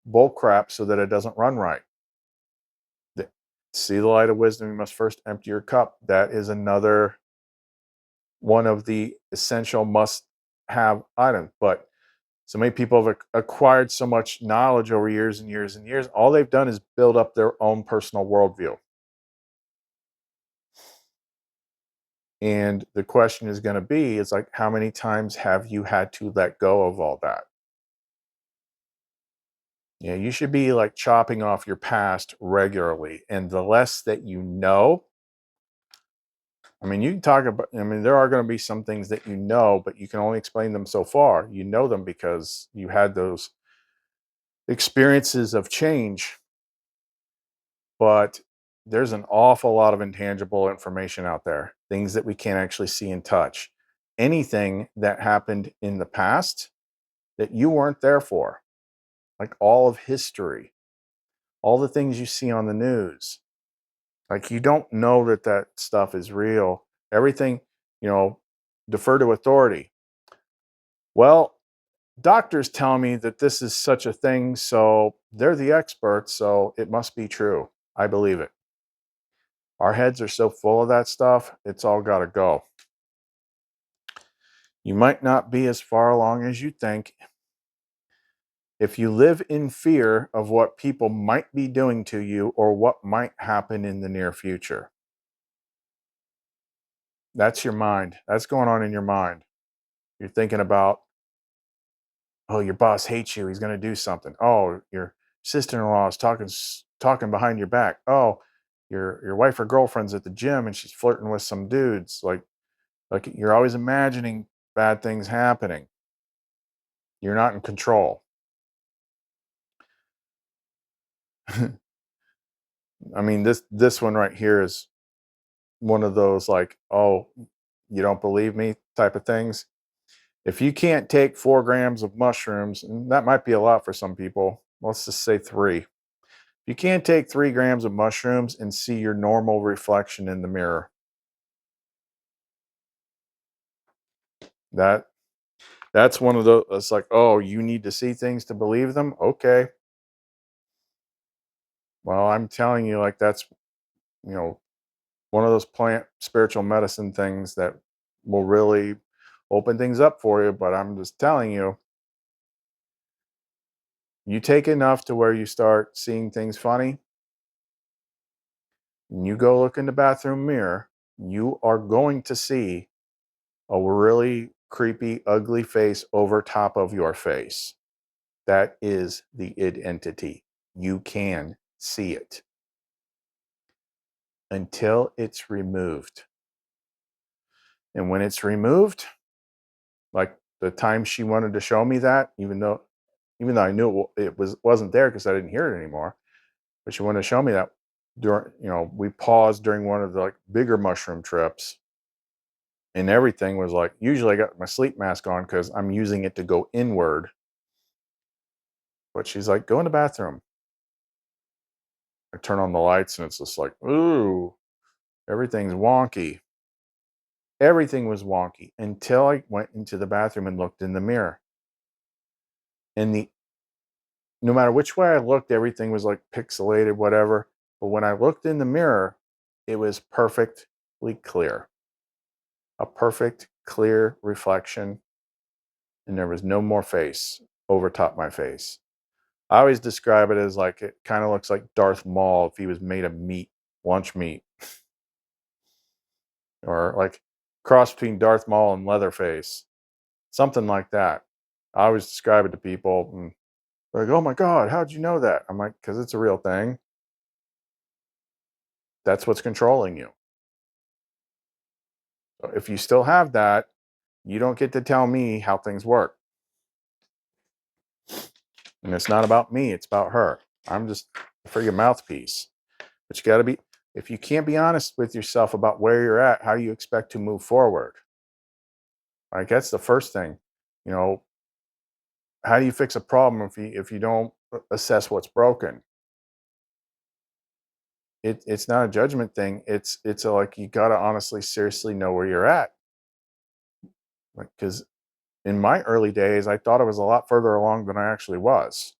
bull crap so that it doesn't run right. See the light of wisdom, you must first empty your cup. That is another one of the essential must have items. But so many people have acquired so much knowledge over years and years and years. All they've done is build up their own personal worldview. And the question is going to be, it's like, how many times have you had to let go of all that? Yeah, you should be like chopping off your past regularly. And the less that you know, I mean, you can talk about, I mean, there are going to be some things that you know, but you can only explain them so far. You know them because you had those experiences of change, but there's an awful lot of intangible information out there, things that we can't actually see and touch. Anything that happened in the past that you weren't there for, like all of history, all the things you see on the news, like you don't know that that stuff is real. Everything, you know, defer to authority. Well, doctors tell me that this is such a thing, so they're the experts, so it must be true. I believe it. Our heads are so full of that stuff, it's all got to go. You might not be as far along as you think. If you live in fear of what people might be doing to you or what might happen in the near future, that's your mind. That's going on in your mind. You're thinking about, oh, your boss hates you. He's going to do something. Oh, your sister-in-law is talking behind your back. Oh, your wife or girlfriend's at the gym and she's flirting with some dudes. Like you're always imagining bad things happening. You're not in control. I mean, this one right here is one of those like, oh, you don't believe me type of things. If you can't take 4 grams of mushrooms, and that might be a lot for some people, let's just say three. If you can't take 3 grams of mushrooms and see your normal reflection in the mirror, that that's one of those. It's like, oh, you need to see things to believe them. Okay, well, I'm telling you, like that's you know one of those plant spiritual medicine things that will really open things up for you. But I'm just telling you, you take enough to where you start seeing things funny, and you go look in the bathroom mirror, you are going to see a really creepy, ugly face over top of your face. That is the id entity. You can see it until it's removed. And when it's removed, like the time she wanted to show me that, even though I knew it wasn't there because I didn't hear it anymore, but she wanted to show me that during, we paused during one of the like bigger mushroom trips, and everything was like, usually I got my sleep mask on because I'm using it to go inward. But she's like, go in the bathroom. I turn on the lights and it's just like, ooh, everything's wonky. Everything was wonky until I went into the bathroom and looked in the mirror. And no matter which way I looked, everything was like pixelated, whatever. But when I looked in the mirror, it was perfectly clear. A perfect, clear reflection. And there was no more face over top my face. I always describe it as like it kind of looks like Darth Maul if he was made of meat, lunch meat, or like cross between Darth Maul and Leatherface, something like that. I always describe it to people, and they're like, "Oh my God, how'd you know that?" I'm like, "Because it's a real thing. That's what's controlling you. So if you still have that, you don't get to tell me how things work. And it's not about me; it's about her. I'm just a freaking mouthpiece." But you got to be, if you can't be honest with yourself about where you're at, how do you expect to move forward? Like that's the first thing. You know, how do you fix a problem if you don't assess what's broken? It's not a judgment thing. It's like you got to honestly, seriously know where you're at. Like because in my early days, I thought I was a lot further along than I actually was.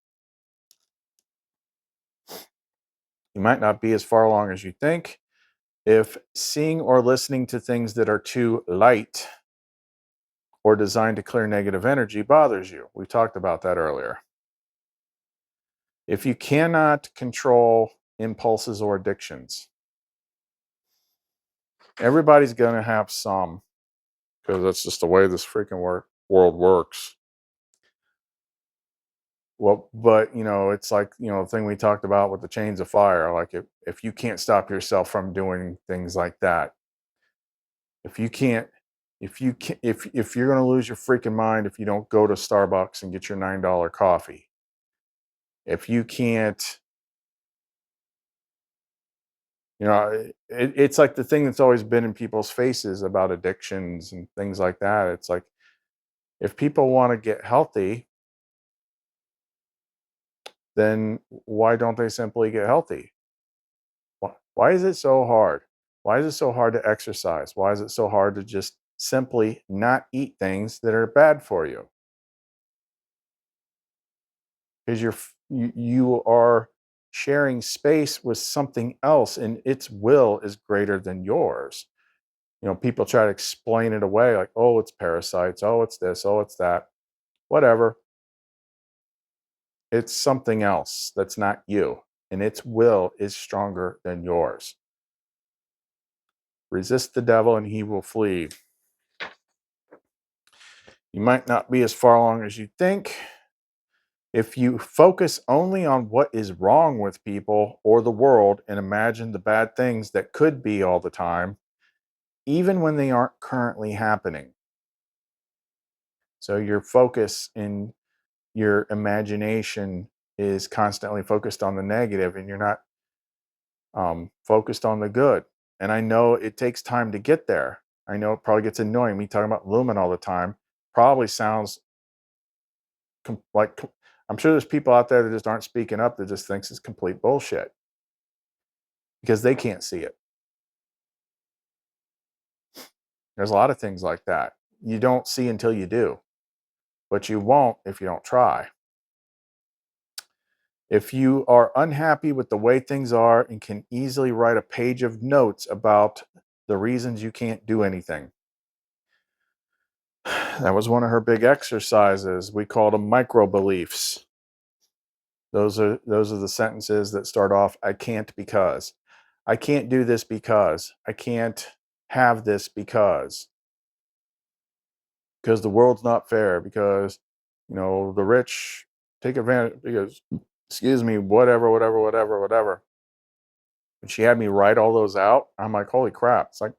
You might not be as far along as you think. If seeing or listening to things that are too light or designed to clear negative energy bothers you. We talked about that earlier. If you cannot control impulses or addictions, everybody's going to have some because that's just the way this freaking world works. Well, but it's like, the thing we talked about with the chains of fire. Like if you can't stop yourself from doing things like that, if you can't, if you're gonna lose your freaking mind if you don't go to Starbucks and get your $9 coffee, if you can't, it's like the thing that's always been in people's faces about addictions and things like that. It's like if people want to get healthy, then why don't they simply get healthy? Why is it so hard? Why is it so hard to exercise? Why is it so hard to just simply not eat things that are bad for you? Because you are sharing space with something else, and its will is greater than yours. People try to explain it away like, oh, it's parasites, oh, it's this, oh, it's that, whatever. It's something else that's not you, and its will is stronger than yours. Resist the devil and he will flee. You might not be as far along as you think. If you focus only on what is wrong with people or the world and imagine the bad things that could be all the time, even when they aren't currently happening. So your focus in your imagination is constantly focused on the negative, and you're not focused on the good. And I know it takes time to get there. I know it probably gets annoying. Me talking about Lumen all the time probably sounds like I'm sure there's people out there that just aren't speaking up that just thinks it's complete bullshit because they can't see it. There's a lot of things like that. You don't see until you do, but you won't if you don't try. If you are unhappy with the way things are and can easily write a page of notes about the reasons you can't do anything. That was one of her big exercises. We called them micro beliefs. Those are the sentences that start off I can't because. I can't do this because. I can't have this because the world's not fair because the rich take advantage because excuse me, whatever, whatever, whatever, whatever. And she had me write all those out. I'm like, holy crap, it's like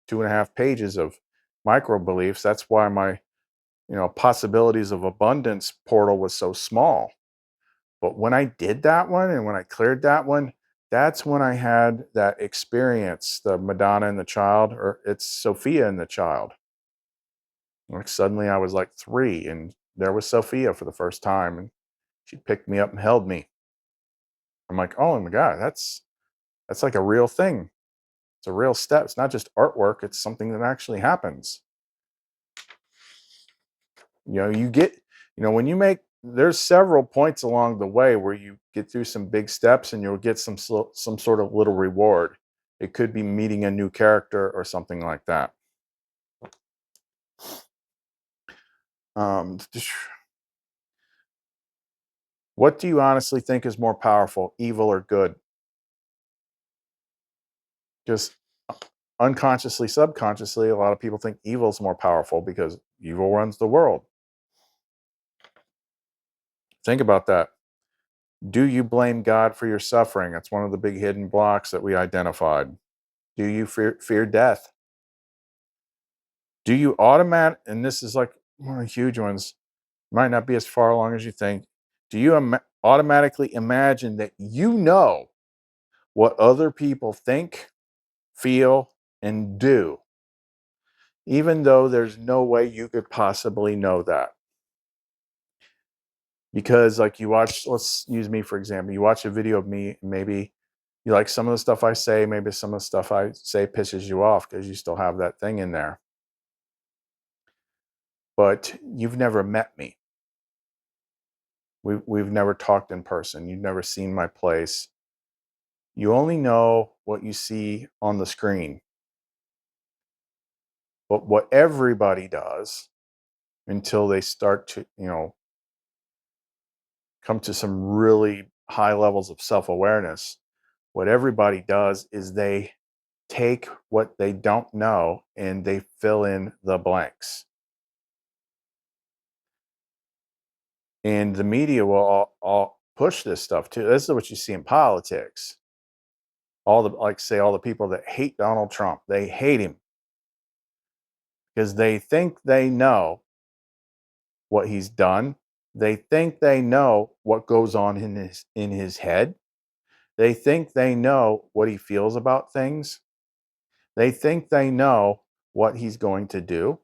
2.5 pages of micro beliefs. That's why my possibilities of abundance portal was so small. But when I did that one and when I cleared that one, that's when I had that experience, the Madonna and the child, or it's Sophia and the child. Like suddenly I was like 3 and there was Sophia for the first time and she picked me up and held me. I'm like, oh my God, that's like a real thing. It's a real step. It's not just artwork, it's something that actually happens. You get, when you make, there's several points along the way where you get through some big steps and you'll get some sort of little reward. It could be meeting a new character or something like that. Um, what do you honestly think is more powerful, evil or good? Just unconsciously, subconsciously, a lot of people think evil is more powerful because evil runs the world. Think about that. Do you blame God for your suffering? That's one of the big hidden blocks that we identified. Do you fear death? Do you and this is like one of the huge ones, might not be as far along as you think. Do you automatically imagine that what other people think, feel, and do, even though there's no way you could possibly know that? Because like you watch, let's use me for example, you watch a video of me, maybe you like some of the stuff I say, maybe some of the stuff I say pisses you off because you still have that thing in there. But you've never met me. We've never talked in person. You've never seen my place. You only know what you see on the screen. But what everybody does until they start to, come to some really high levels of self-awareness, what everybody does is they take what they don't know and they fill in the blanks. And the media will all push this stuff too. This is what you see in politics. All the, like, say, all the people that hate Donald Trump, they hate him because they think they know what he's done. They think they know what goes on in his head. They think they know what he feels about things. They think they know what he's going to do.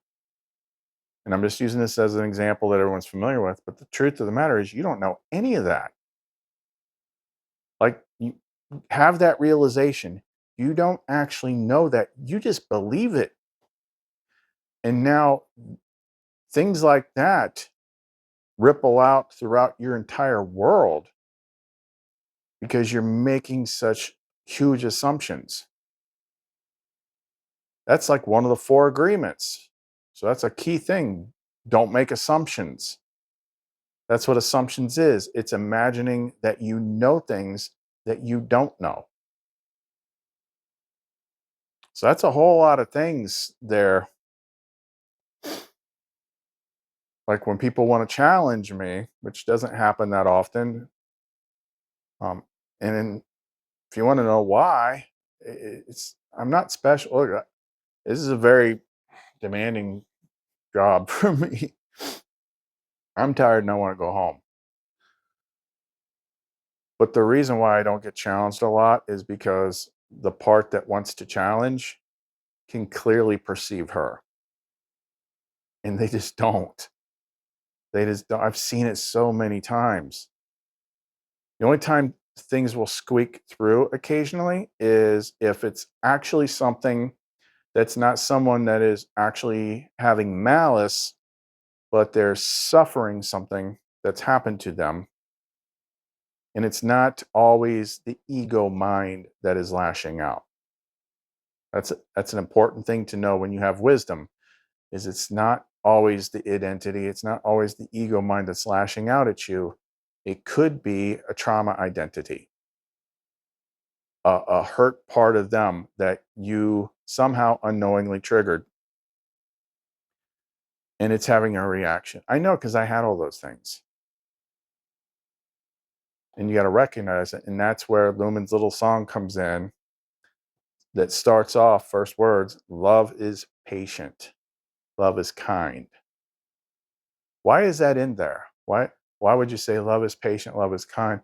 And I'm just using this as an example that everyone's familiar with, but the truth of the matter is you don't know any of that. Like, you have that realization. You don't actually know that. You just believe it. And now things like that ripple out throughout your entire world because you're making such huge assumptions. That's like one of the four agreements. So that's a key thing. Don't make assumptions. That's what assumptions is. It's imagining that you know things that you don't know. So that's a whole lot of things there. Like when people want to challenge me, which doesn't happen that often. And then if you want to know why, it's I'm not special. Look, this is a very demanding job for me. I'm tired and I want to go home. But the reason why I don't get challenged a lot is because the part that wants to challenge can clearly perceive her. And they just don't. They just don't. I've seen it so many times. The only time things will squeak through occasionally is if it's actually something that's not someone that is actually having malice, but they're suffering something that's happened to them. And it's not always the ego mind that is lashing out. That's an important thing to know when you have wisdom, is it's not always the id entity, it's not always the ego mind that's lashing out at you. It could be a trauma identity, a hurt part of them that you somehow unknowingly triggered, and it's having a reaction. I know because I had all those things. And you got to recognize it. And that's where Lumen's little song comes in that starts off first words: love is patient, love is kind. Why is that in there? Why would you say love is patient, love is kind?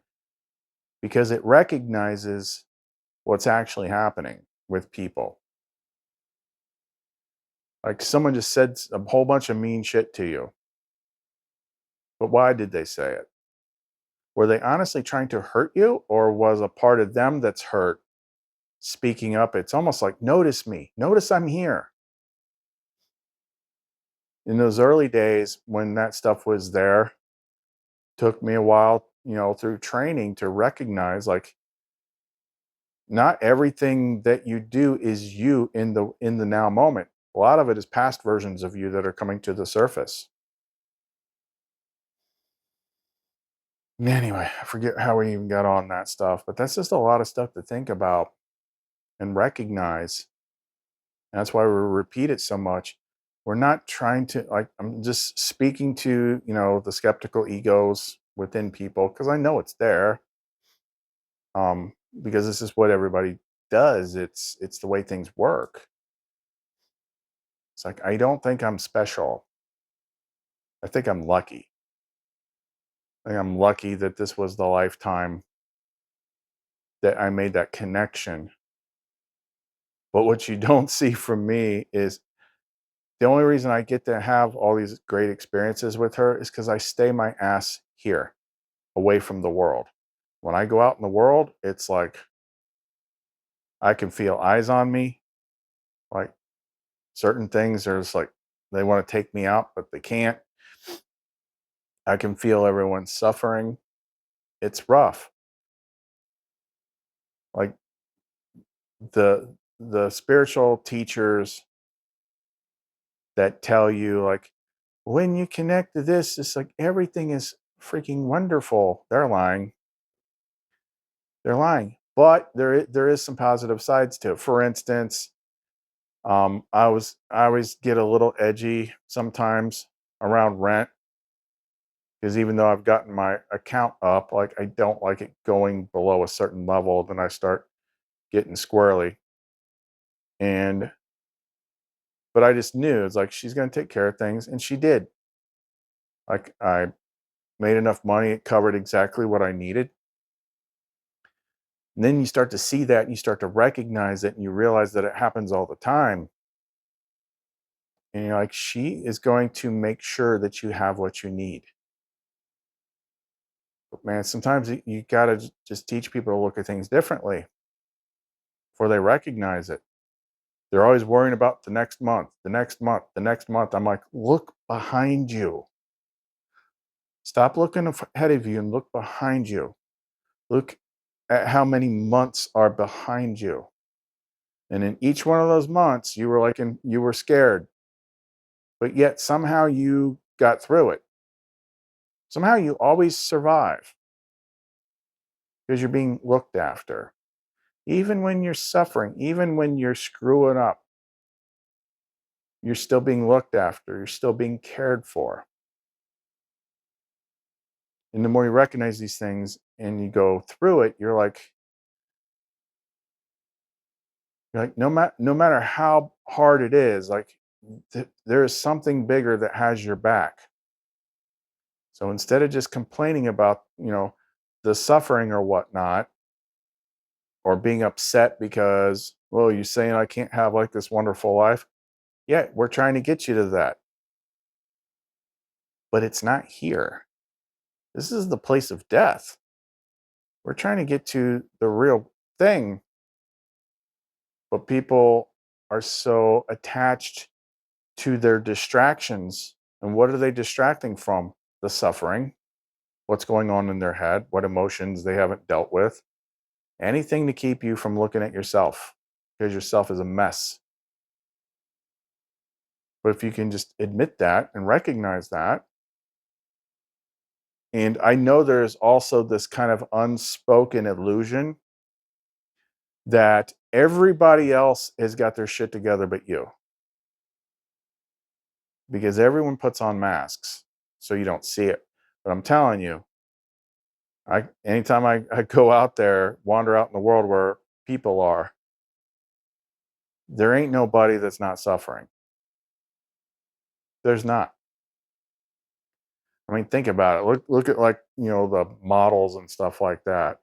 Because it recognizes what's actually happening with people. Like someone just said a whole bunch of mean shit to you. But why did they say it? Were they honestly trying to hurt you, or was a part of them that's hurt speaking up? It's almost like, notice me, notice I'm here. In those early days when that stuff was there, took me a while, through training to recognize, like, not everything that you do is you in the now moment. A lot of it is past versions of you that are coming to the surface. Anyway, I forget how we even got on that stuff, but that's just a lot of stuff to think about and recognize. And that's why we repeat it so much. We're not trying to, like, I'm just speaking to, the skeptical egos within people because I know it's there. Because this is what everybody does. It's the way things work. It's like, I don't think I'm special. I think I'm lucky. I think I'm lucky that this was the lifetime that I made that connection. But what you don't see from me is the only reason I get to have all these great experiences with her is because I stay my ass here, away from the world. When I go out in the world, it's like I can feel eyes on me. Like certain things, there's like they want to take me out, but they can't. I can feel everyone suffering. It's rough. Like the spiritual teachers that tell you, like, when you connect to this, it's like everything is freaking wonderful. They're lying. They're lying. But there is some positive sides to it. For instance, I always get a little edgy sometimes around rent because even though I've gotten my account up, like I don't like it going below a certain level. Then I start getting squirrely. And but I just knew it's like she's going to take care of things, and she did. Like I made enough money, it covered exactly what I needed. And then you start to see that, and you start to recognize it, and you realize that it happens all the time. And you're like, she is going to make sure that you have what you need. But man, sometimes you got to just teach people to look at things differently before they recognize it. They're always worrying about the next month, the next month, the next month. I'm like, look behind you. Stop looking ahead of you and look behind you. Look at how many months are behind you. And in each one of those months, you were like, you were scared, but yet somehow you got through it. Somehow you always survive because you're being looked after. Even when you're suffering, even when you're screwing up, you're still being looked after. You're still being cared for. And the more you recognize these things and you go through it, you're like no matter how hard it is, like there is something bigger that has your back. So instead of just complaining about, the suffering or whatnot, or being upset because, well, you're saying I can't have like this wonderful life. Yeah, we're trying to get you to that, but it's not here. This is the place of death. We're trying to get to the real thing, but people are so attached to their distractions. And what are they distracting from? The suffering, what's going on in their head, what emotions they haven't dealt with, anything to keep you from looking at yourself, because yourself is a mess. But if you can just admit that and recognize that, and I know there's also this kind of unspoken illusion that everybody else has got their shit together but you, because everyone puts on masks so you don't see it. But I'm telling you, anytime I go out there, wander out in the world where people are, there ain't nobody that's not suffering. There's not. I mean, think about it. Look at, like, the models and stuff like that.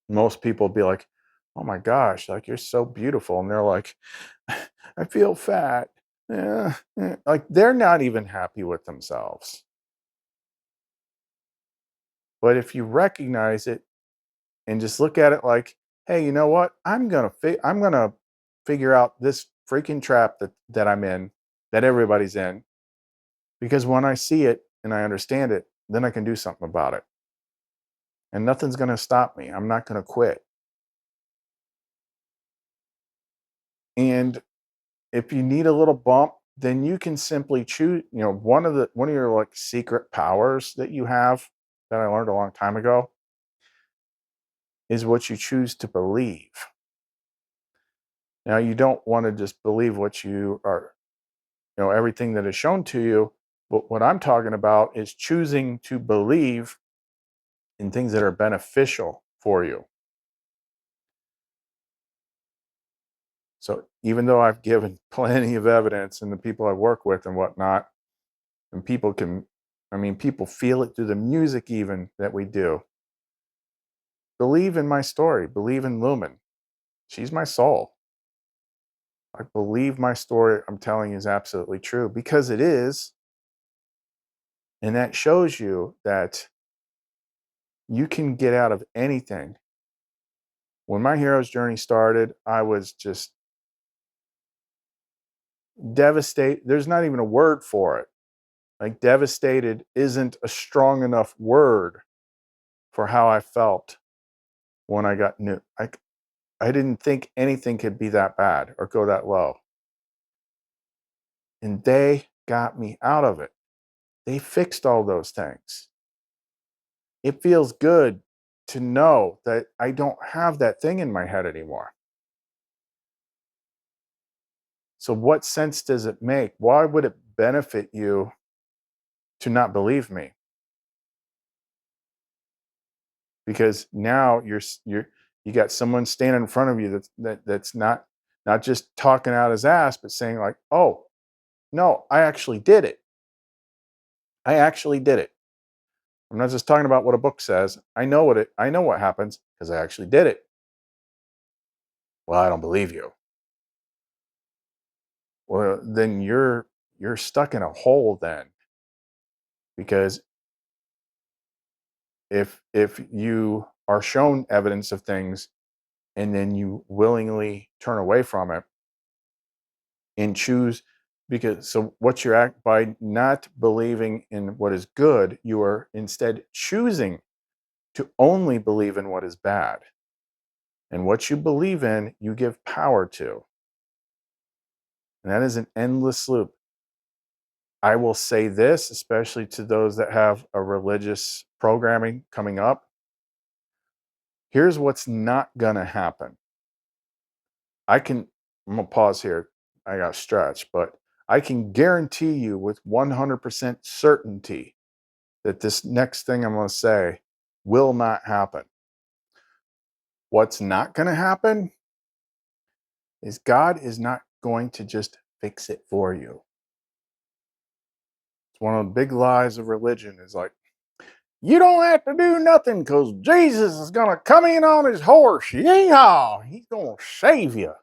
Most people be like, "Oh my gosh, like you're so beautiful," and they're like, "I feel fat." Yeah, like they're not even happy with themselves. But if you recognize it and just look at it like, "Hey, you know what? I'm gonna figure out this freaking trap that I'm in, that everybody's in, because when I see it and I understand it, then I can do something about it, and nothing's gonna stop me. I'm not gonna quit." And if you need a little bump, then you can simply choose, one of your like secret powers that you have, that I learned a long time ago, is what you choose to believe. Now, you don't want to just believe what you are, everything that is shown to you. But what I'm talking about is choosing to believe in things that are beneficial for you. So even though I've given plenty of evidence, and the people I work with and whatnot, and people feel it through the music even that we do. Believe in my story. Believe in Lumen. She's my soul. I believe my story I'm telling you is absolutely true, because it is. And that shows you that you can get out of anything. When my hero's journey started, I was just devastated. There's not even a word for it. Like, devastated isn't a strong enough word for how I felt when I got new. I didn't think anything could be that bad or go that low. And they got me out of it. They fixed all those things. It feels good to know that I don't have that thing in my head anymore. So, what sense does it make? Why would it benefit you to not believe me? because now you got someone standing in front of you that's not just talking out his ass, but saying like, "Oh, no, I actually did it. I actually did it. I'm not just talking about what a book says. I know what happens because I actually did it." Well, I don't believe you. Well, then you're stuck in a hole then, because if you are shown evidence of things and then you willingly turn away from it and choose, because so what you're act by not believing in what is good, you are instead choosing to only believe in what is bad. And what you believe in, you give power to. And that is an endless loop. I will say this, especially to those that have a religious programming coming up. Here's what's not going to happen. I can, I'm going to pause here. I got to stretch, but I can guarantee you with 100% certainty that this next thing I'm going to say will not happen. What's not going to happen is God is not going to just fix it for you. It's one of the big lies of religion is like, you don't have to do nothing because Jesus is going to come in on his horse. Yeehaw! He's going to save you.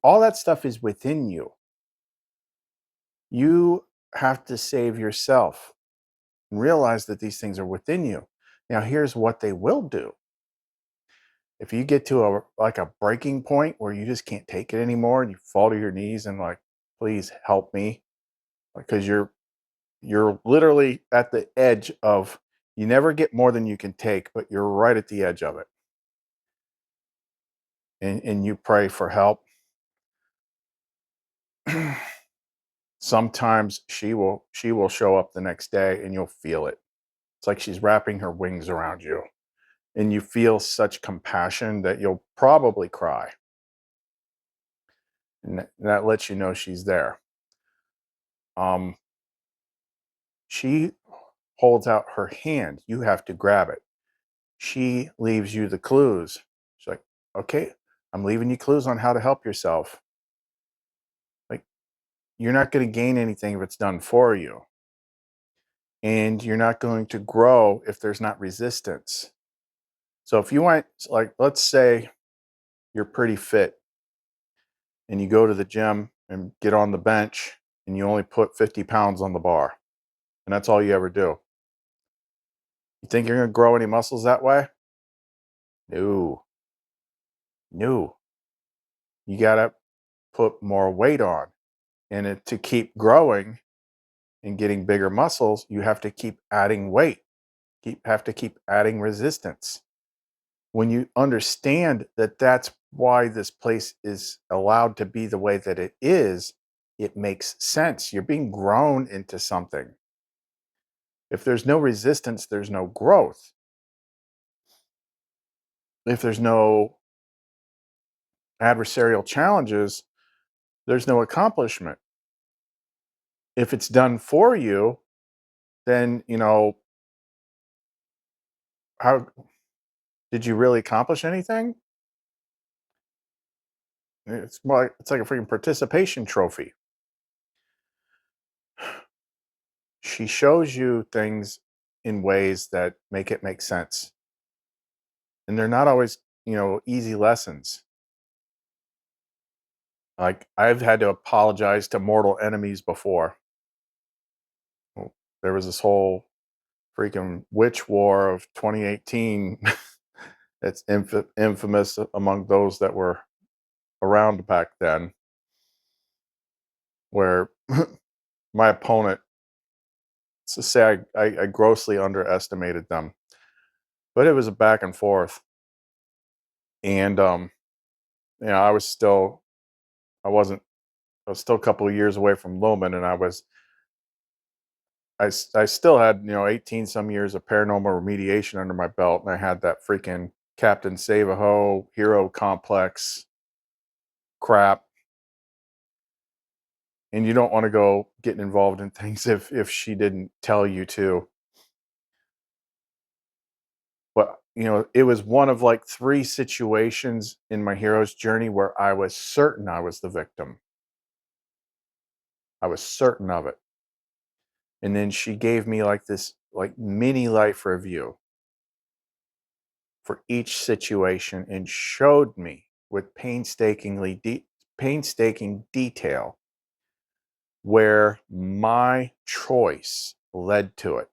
All that stuff is within you. You have to save yourself and realize that these things are within you. Now, here's what they will do. If you get to a breaking point where you just can't take it anymore and you fall to your knees and like, please help me, because you're literally at the edge of, you never get more than you can take, but you're right at the edge of it. And you pray for help. Sometimes she will show up the next day and you'll feel it. It's like she's wrapping her wings around you. And you feel such compassion that you'll probably cry. And that lets you know she's there. Um, she holds out her hand. You have to grab it. She leaves you the clues. She's like, okay, I'm leaving you clues on how to help yourself. Like, you're not going to gain anything if it's done for you. And you're not going to grow if there's not resistance. So if you want, like, let's say you're pretty fit and you go to the gym and get on the bench and you only put 50 pounds on the bar and that's all you ever do. You think you're going to grow any muscles that way? No, no. You got to put more weight on. And to keep growing and getting bigger muscles, you have to keep adding weight, have to keep adding resistance. When you understand that that's why this place is allowed to be the way that it is, it makes sense. You're being grown into something. If there's no resistance, there's no growth. If there's no adversarial challenges, there's no accomplishment. If it's done for you, then, how did you really accomplish anything? It's like a freaking participation trophy. She shows you things in ways that make it make sense. And they're not always, easy lessons. Like, I've had to apologize to mortal enemies before. Well, there was this whole freaking witch war of 2018 that's infamous among those that were around back then, where my opponent, to say I grossly underestimated them, but it was a back and forth. And, I wasn't, I was still a couple of years away from Lumen, and I still had, 18 some years of paranormal remediation under my belt. And I had that freaking Captain Save-A-Ho hero complex crap. And you don't want to go getting involved in things if she didn't tell you to. it was one of like 3 situations in my hero's journey where I was certain I was the victim. I was certain of it. And then she gave me like this like mini life review for each situation and showed me with painstaking detail where my choice led to it.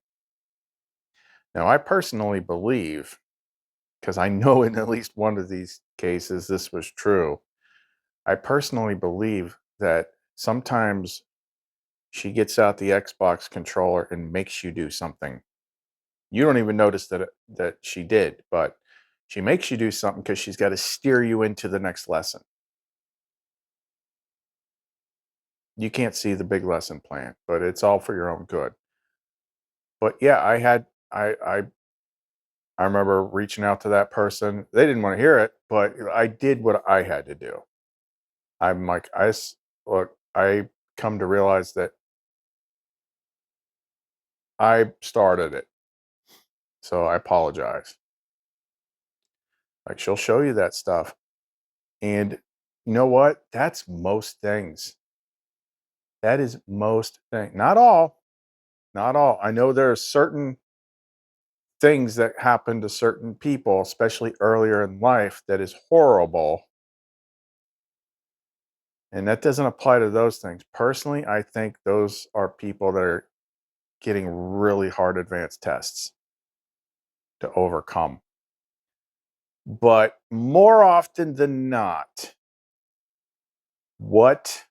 Now, I personally believe, because I know in at least one of these cases this was true, I personally believe that sometimes she gets out the Xbox controller and makes you do something. You don't even notice that she did, but she makes you do something because she's got to steer you into the next lesson. You can't see the big lesson plan, but it's all for your own good. But yeah, I remember reaching out to that person. They didn't want to hear it, but I did what I had to do. I'm like, look, I come to realize that I started it. So I apologize. Like, she'll show you that stuff. And you know what? That's most things. That is most things. Not all. Not all. I know there are certain things that happen to certain people, especially earlier in life, that is horrible. And that doesn't apply to those things. Personally, I think those are people that are getting really hard advanced tests to overcome. But more often than not, what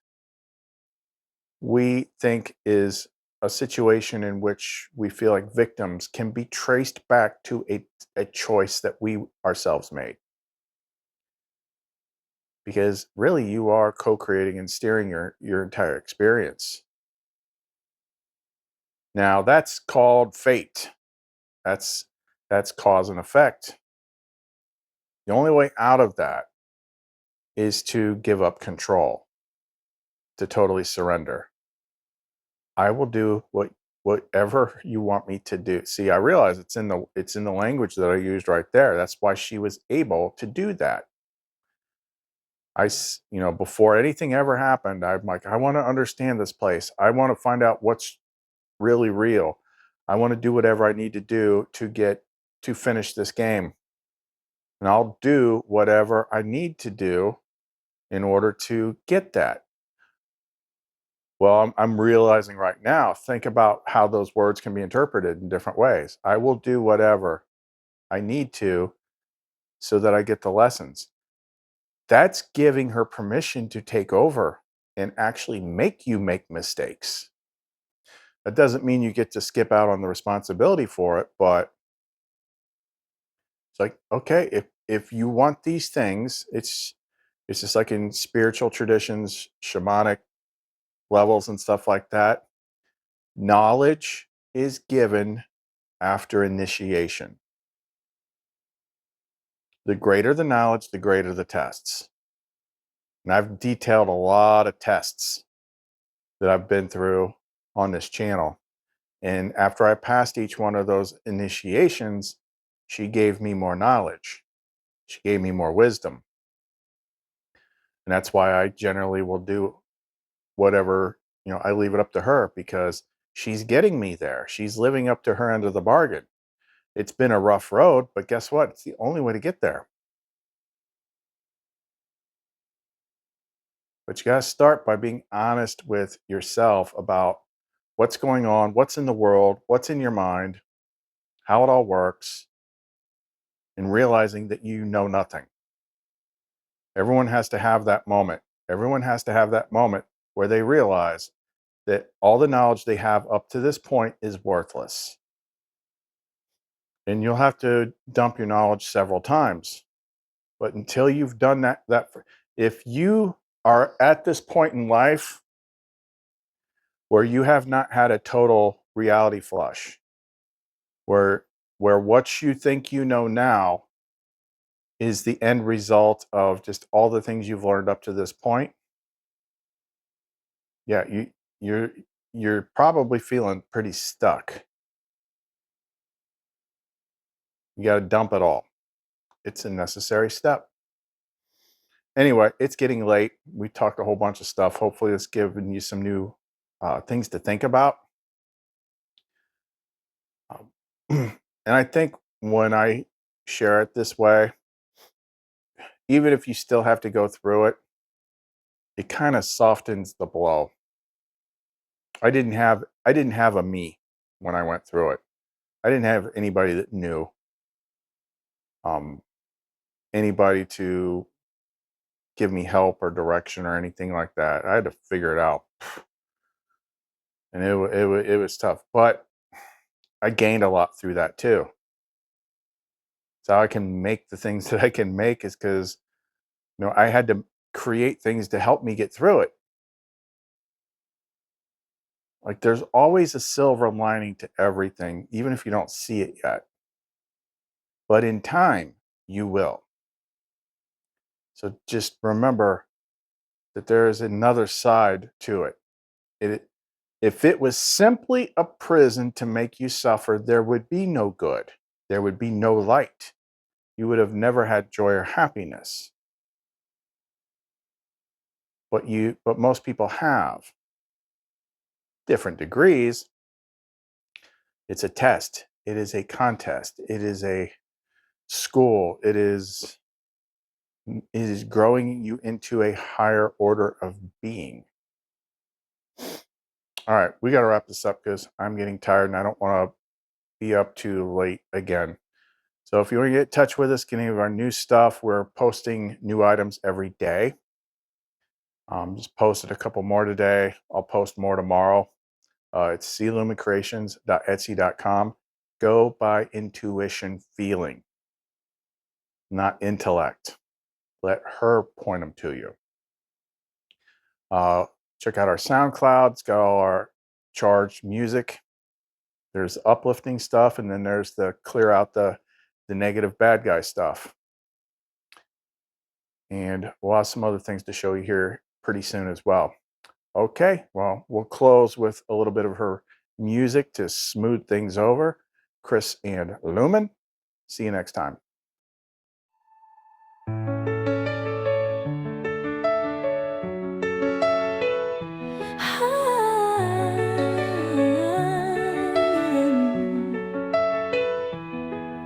we think is a situation in which we feel like victims can be traced back to a choice that we ourselves made. Because really, you are co-creating and steering your entire experience. Now, that's called fate. That's that's cause and effect. The only way out of that is to give up control, to totally surrender. I will do whatever you want me to do. See, I realize it's in the language that I used right there. That's why she was able to do that. Before anything ever happened, I'm like, I want to understand this place. I want to find out what's really real. I want to do whatever I need to do to finish this game. And I'll do whatever I need to do in order to get that. Well, I'm realizing right now, think about how those words can be interpreted in different ways. I will do whatever I need to so that I get the lessons. That's giving her permission to take over and actually make you make mistakes. That doesn't mean you get to skip out on the responsibility for it, but it's like, okay, if you want these things, it's just like in spiritual traditions, shamanic levels and stuff like that. Knowledge is given after initiation. The greater the knowledge, the greater the tests. And I've detailed a lot of tests that I've been through on this channel. And after I passed each one of those initiations, she gave me more knowledge. She gave me more wisdom. And that's why I generally will do whatever, I leave it up to her because she's getting me there. She's living up to her end of the bargain. It's been a rough road, but guess what? It's the only way to get there. But you got to start by being honest with yourself about what's going on, what's in the world, what's in your mind, how it all works, and realizing that you know nothing. Everyone has to have that moment. Everyone has to have that moment where they realize that all the knowledge they have up to this point is worthless. And you'll have to dump your knowledge several times. But until you've done if you are at this point in life where you have not had a total reality flush, where what you think you know now is the end result of just all the things you've learned up to this point, yeah, you're you're probably feeling pretty stuck. You got to dump it all. It's a necessary step. Anyway, it's getting late. We talked a whole bunch of stuff. Hopefully, it's given you some new things to think about. And I think when I share it this way, even if you still have to go through it, it kind of softens the blow. I didn't have a me when I went through it. I didn't have anybody that knew, anybody to give me help or direction or anything like that. I had to figure it out, and it was tough. But I gained a lot through that too. So I can make the things that I can make is because I had to create things to help me get through it. Like there's always a silver lining to everything, even if you don't see it yet. But in time, you will. So just remember that there is another side to it. If it was simply a prison to make you suffer, there would be no good. There would be no light. You would have never had joy or happiness. But most people have. Different degrees. It's a test. It is a contest. It is a school. It is growing you into a higher order of being. All right, we got to wrap this up because I'm getting tired and I don't want to be up too late again. So if you want to get in touch with us, get any of our new stuff, we're posting new items every day. Just posted a couple more today. I'll post more tomorrow. It's clumencreations.etsy.com. Go by intuition feeling, not intellect. Let her point them to you. Check out our SoundCloud. It's got all our charged music. There's uplifting stuff, and then there's the clear out the negative bad guy stuff. And we'll have some other things to show you here pretty soon as well. Okay, well, we'll close with a little bit of her music to smooth things over. Chris and Lumen. See you next time.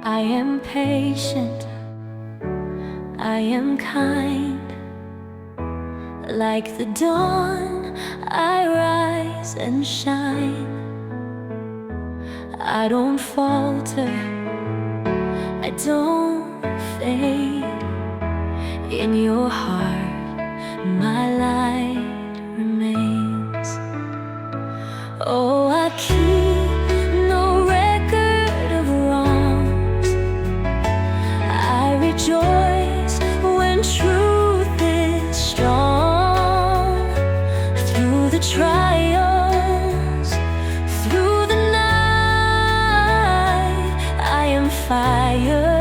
I am patient, I am kind. Like the dawn, I rise and shine. I don't falter, I don't fade. In your heart, my light remains. Oh, I keep no record of wrongs. I rejoice when truth is strong. Through the trials, through the night, I am fire.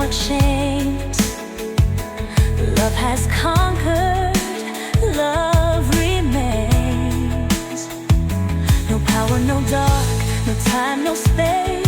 Chains. Love has conquered, love remains. No power, no dark, no time, no space.